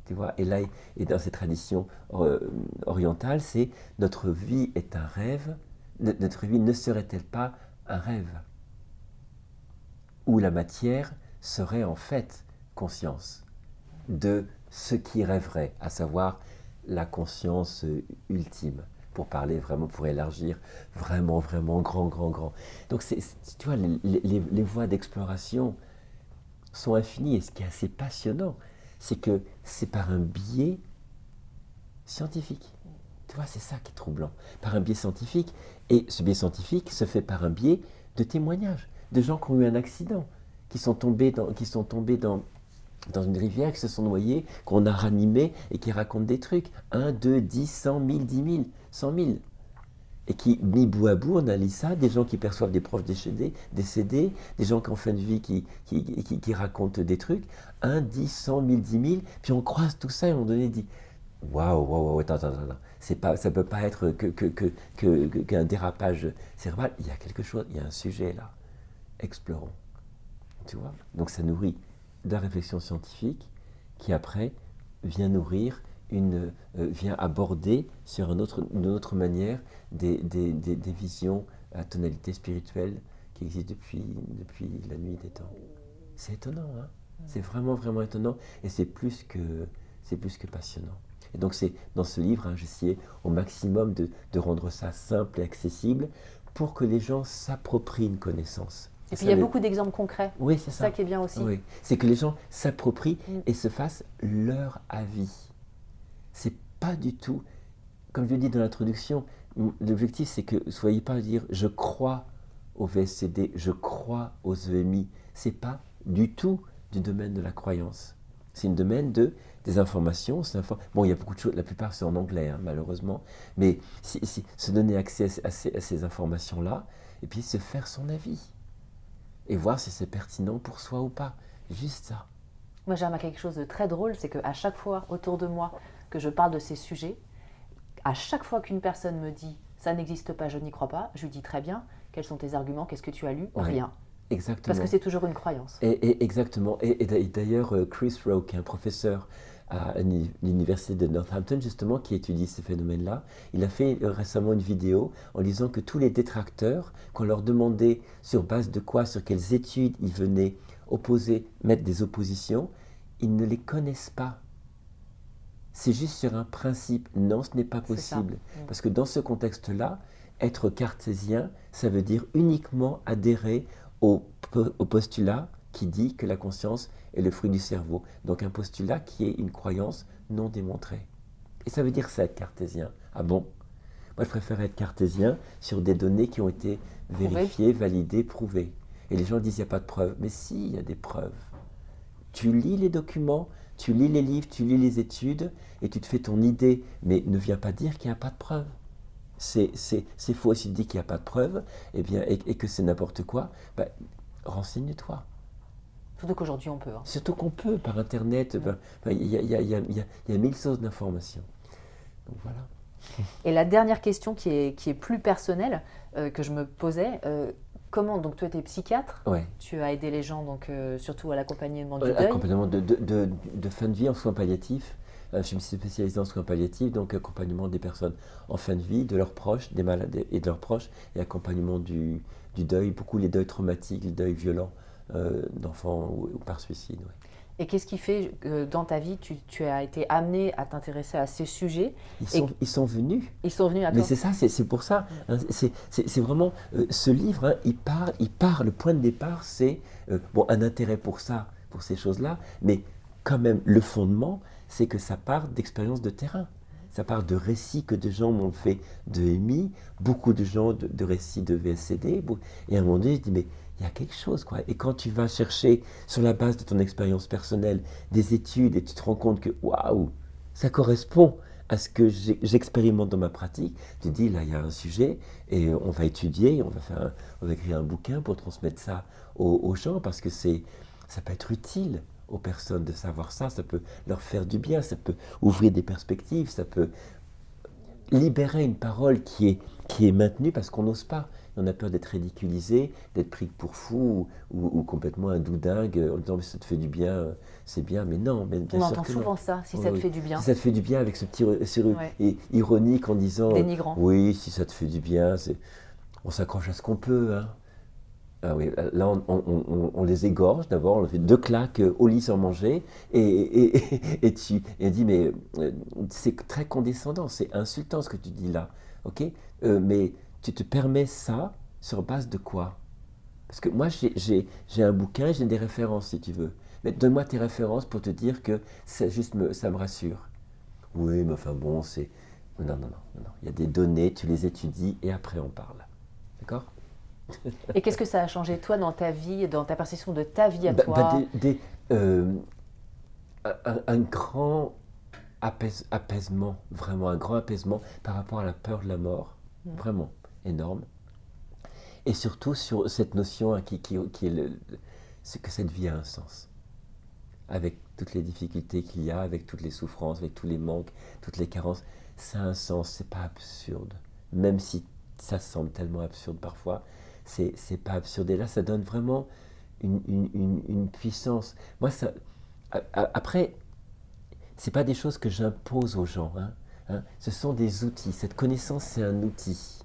Tu vois, et là, et dans ces traditions orientales, c'est notre vie est un rêve, notre vie ne serait-elle pas un rêve où la matière serait en fait conscience de ce qui rêverait, à savoir la conscience ultime. pour parler vraiment, pour élargir vraiment, vraiment grand, grand, grand. Donc, tu vois, les voies d'exploration sont infinies. Et ce qui est assez passionnant, c'est que c'est par un biais scientifique. Tu vois, c'est ça qui est troublant. Par un biais scientifique, et ce biais scientifique se fait par un biais de témoignages, de gens qui ont eu un accident, qui sont tombés dans une rivière, qui se sont noyés, qu'on a ranimés et qui racontent des trucs. 1, 2, 10, 100 000, 10 000, 100 000. Et qui, mis bout à bout, on analyse ça, des gens qui perçoivent des proches décédés, des gens qui en fin de vie qui racontent des trucs. 1, 10, 100 000, 10 000, puis on croise tout ça et à un moment donné, dit waouh, attends. Ça ne peut pas être qu'un dérapage cérébral. Il y a quelque chose, il y a un sujet là. Explorons. Tu vois? Donc ça nourrit de la réflexion scientifique qui après vient nourrir, vient aborder sur une autre manière des visions à tonalité spirituelle qui existent depuis la nuit des temps. C'est étonnant, hein? C'est vraiment, vraiment étonnant et c'est plus que passionnant. Et donc c'est dans ce livre, hein, j'essayais au maximum de rendre ça simple et accessible pour que les gens s'approprient une connaissance. Et puis il y a beaucoup d'exemples concrets. Oui, c'est ça qui est bien aussi. Oui. C'est que les gens s'approprient et se fassent leur avis. C'est pas du tout, comme je le dis dans l'introduction, l'objectif c'est que ne soyez pas à dire je crois au VSCD, je crois aux EMI. C'est pas du tout du domaine de la croyance. C'est une domaine des informations. Bon, il y a beaucoup de choses, la plupart c'est en anglais, hein, malheureusement, mais se donner accès à ces informations-là et puis se faire son avis. Et voir si c'est pertinent pour soi ou pas. Juste ça. Moi, j'ai remarqué quelque chose de très drôle, c'est qu'à chaque fois autour de moi que je parle de ces sujets, à chaque fois qu'une personne me dit « ça n'existe pas, je n'y crois pas », je lui dis très bien « quels sont tes arguments, qu'est-ce que tu as lu ?» Rien. Exactement. Parce que c'est toujours une croyance. Exactement. Et d'ailleurs, Chris Rowe, qui est un professeur à l'université de Northampton, justement, qui étudie ces phénomènes-là, il a fait récemment une vidéo en disant que tous les détracteurs, qu'on leur demandait sur base de quoi, sur quelles études ils venaient mettre des oppositions, ils ne les connaissent pas. C'est juste sur un principe. Non, ce n'est pas possible. Parce que dans ce contexte-là, être cartésien, ça veut dire uniquement adhérer au postulat qui dit que la conscience est le fruit du cerveau. Donc un postulat qui est une croyance non démontrée. Et ça veut dire ça, être cartésien. Ah bon? Moi, je préfère être cartésien sur des données qui ont été vérifiées, validées, prouvées. Et les gens disent, il n'y a pas de preuves. Mais si, il y a des preuves. Tu lis les documents, tu lis les livres, tu lis les études, et tu te fais ton idée. Mais ne viens pas dire qu'il n'y a pas de preuves. C'est faux aussi de dire qu'il n'y a pas de preuves, et que c'est n'importe quoi. Renseigne-toi. Surtout qu'aujourd'hui, on peut. Hein. Surtout qu'on peut, par Internet. Il y a 1000 sources d'informations. Donc voilà. Et la dernière question qui est plus personnelle, que je me posais, comment, donc toi tu es psychiatre, tu as aidé les gens donc, surtout à l'accompagnement du deuil. Accompagnement de fin de vie en soins palliatifs. Je me suis spécialisé en soins palliatifs, donc accompagnement des personnes en fin de vie, de leurs proches, des malades et de leurs proches, et accompagnement du deuil, beaucoup les deuils traumatiques, les deuils violents d'enfants ou par suicide. Ouais. Et qu'est-ce qui fait que dans ta vie, tu as été amené à t'intéresser à ces sujets? Ils sont venus. Ils sont venus à toi. Mais c'est ça, c'est pour ça. Hein, c'est vraiment, ce livre, hein, il part, le point de départ, c'est un intérêt pour ça, pour ces choses-là, mais quand même, le fondement, c'est que ça part d'expériences de terrain. Ça part de récits que des gens m'ont fait de EMI, beaucoup de gens de récits de VSCD, et à un moment donné, je dis, mais il y a quelque chose, quoi. Et quand tu vas chercher, sur la base de ton expérience personnelle, des études, et tu te rends compte que, waouh, ça correspond à ce que j'expérimente dans ma pratique, tu te dis, là, il y a un sujet, et on va étudier, on va écrire un bouquin pour transmettre ça aux gens, parce que ça peut être utile aux personnes de savoir ça, ça peut leur faire du bien, ça peut ouvrir des perspectives, ça peut libérer une parole qui est maintenue parce qu'on n'ose pas. On a peur d'être ridiculisé, d'être pris pour fou ou complètement un doudingue en disant mais ça te fait du bien, c'est bien, mais non. Mais bien on sûr entend que souvent non. ça, si ça te fait du bien. Si ça te fait du bien avec ce petit ironique en disant dénigrant. Oui, si ça te fait du bien, on s'accroche à ce qu'on peut. Hein. Ah oui, là, on les égorge d'abord, on leur fait 2 claques au lit sans manger, et tu dit, mais c'est très condescendant, c'est insultant ce que tu dis là. ok? Mais tu te permets ça sur base de quoi? Parce que moi, j'ai un bouquin, j'ai des références si tu veux. Mais donne-moi tes références pour te dire que ça me rassure. Oui, mais enfin bon, c'est... Non, non, non, non, non. Il y a des données, tu les étudies et après on parle. D'accord? Et qu'est-ce que ça a changé, toi, dans ta vie, dans ta perception de ta vie à Bah, toi? euh, un grand apaisement, vraiment un grand apaisement par rapport à la peur de la mort. Vraiment énorme. Et surtout sur cette notion hein, qui est c'est que cette vie a un sens. Avec toutes les difficultés qu'il y a, avec toutes les souffrances, avec tous les manques, toutes les carences, ça a un sens, c'est pas absurde. Même si ça semble tellement absurde parfois, c'est pas absurde. Et là, ça donne vraiment une puissance. Moi, ça, après, c'est pas des choses que j'impose aux gens. Hein. Ce sont des outils. Cette connaissance, c'est un outil.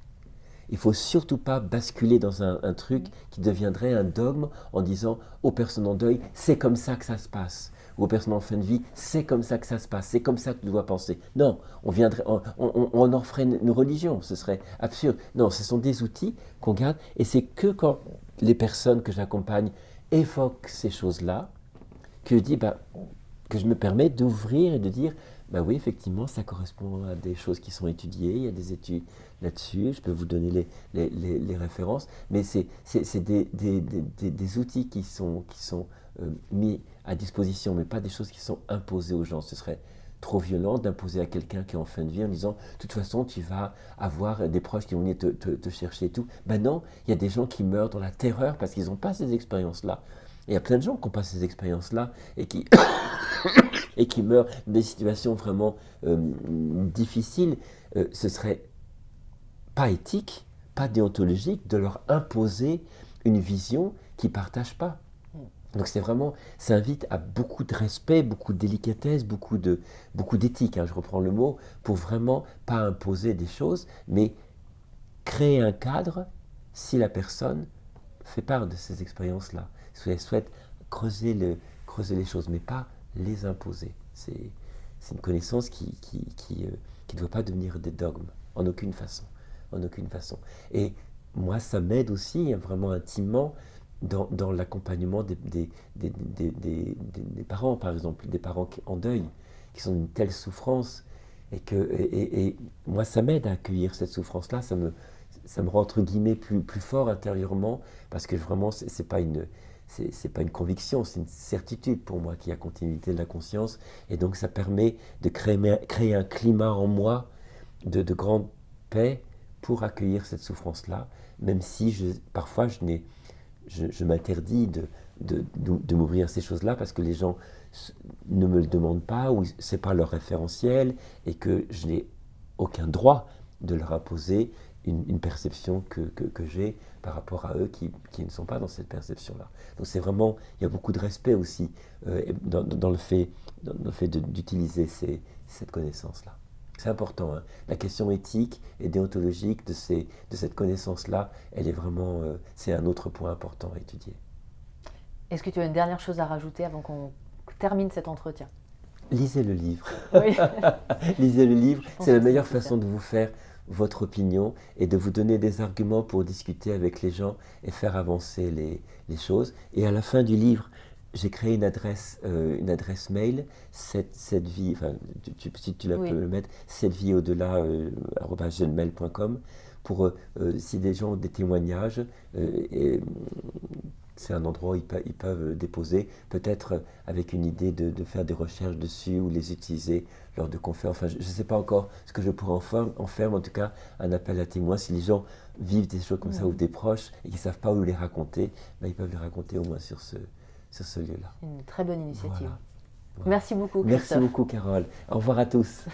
Il ne faut surtout pas basculer dans un truc qui deviendrait un dogme en disant aux personnes en deuil, c'est comme ça que ça se passe. Ou aux personnes en fin de vie, c'est comme ça que ça se passe, c'est comme ça que tu dois penser. Non, on en ferait une religion, ce serait absurde. Non, ce sont des outils qu'on garde et c'est que quand les personnes que j'accompagne évoquent ces choses-là, que je dis, que je me permets d'ouvrir et de dire, oui, effectivement, ça correspond à des choses qui sont étudiées, il y a des études là-dessus, je peux vous donner les références, mais c'est des outils qui sont mis à disposition, mais pas des choses qui sont imposées aux gens. Ce serait trop violent d'imposer à quelqu'un qui est en fin de vie en disant, de toute façon, tu vas avoir des proches qui vont venir te chercher et tout. Ben non, il y a des gens qui meurent dans la terreur parce qu'ils n'ont pas ces expériences-là. Et il y a plein de gens qui n'ont pas ces expériences-là et qui et qui meurent dans des situations vraiment difficiles, ce serait pas éthique, pas déontologique de leur imposer une vision qu'ils ne partagent pas. Donc ça invite à beaucoup de respect, beaucoup de délicatesse, beaucoup d'éthique, hein, je reprends le mot, pour vraiment pas imposer des choses, mais créer un cadre si la personne fait part de ces expériences-là. Si elle souhaite creuser les choses, mais pas les imposer. C'est une connaissance qui ne doit pas devenir des dogmes, en aucune façon. En aucune façon. Et moi, ça m'aide aussi, hein, vraiment intimement, dans l'accompagnement des parents, par exemple, des parents en deuil, qui sont d'une telle souffrance, et moi, ça m'aide à accueillir cette souffrance-là, ça me rend, entre guillemets, plus fort intérieurement, parce que vraiment, c'est pas une conviction, c'est une certitude pour moi qu'il y a continuité de la conscience. Et donc ça permet de créer un climat en moi de grande paix pour accueillir cette souffrance-là, même si parfois je m'interdis de m'ouvrir à ces choses-là parce que les gens ne me le demandent pas ou ce n'est pas leur référentiel et que je n'ai aucun droit de leur imposer une perception que j'ai par rapport à eux qui ne sont pas dans cette perception-là. Donc c'est vraiment, il y a beaucoup de respect aussi dans le fait d'utiliser cette connaissance-là. C'est important, hein. La question éthique et déontologique de cette connaissance-là, elle est vraiment, c'est un autre point important à étudier. Est-ce que tu as une dernière chose à rajouter avant qu'on termine cet entretien? Lisez le livre. Oui. Lisez le livre, c'est la meilleure façon de vous faire votre opinion et de vous donner des arguments pour discuter avec les gens et faire avancer les choses. Et à la fin du livre, j'ai créé une adresse mail, cette vie, enfin, si tu la peux le mettre, cette vie au-delà, @gmail.com, pour si des gens ont des témoignages, c'est un endroit où ils peuvent déposer, peut-être avec une idée de faire des recherches dessus ou les utiliser lors de conférences. Enfin, je ne sais pas encore ce que je pourrais en faire, mais en tout cas, un appel à témoins. Si les gens vivent des choses comme ça ou des proches et qu'ils ne savent pas où les raconter, ils peuvent les raconter au moins sur ce lieu-là. Une très bonne initiative. Voilà. Merci beaucoup, Christophe. Merci beaucoup, Carole. Au revoir à tous.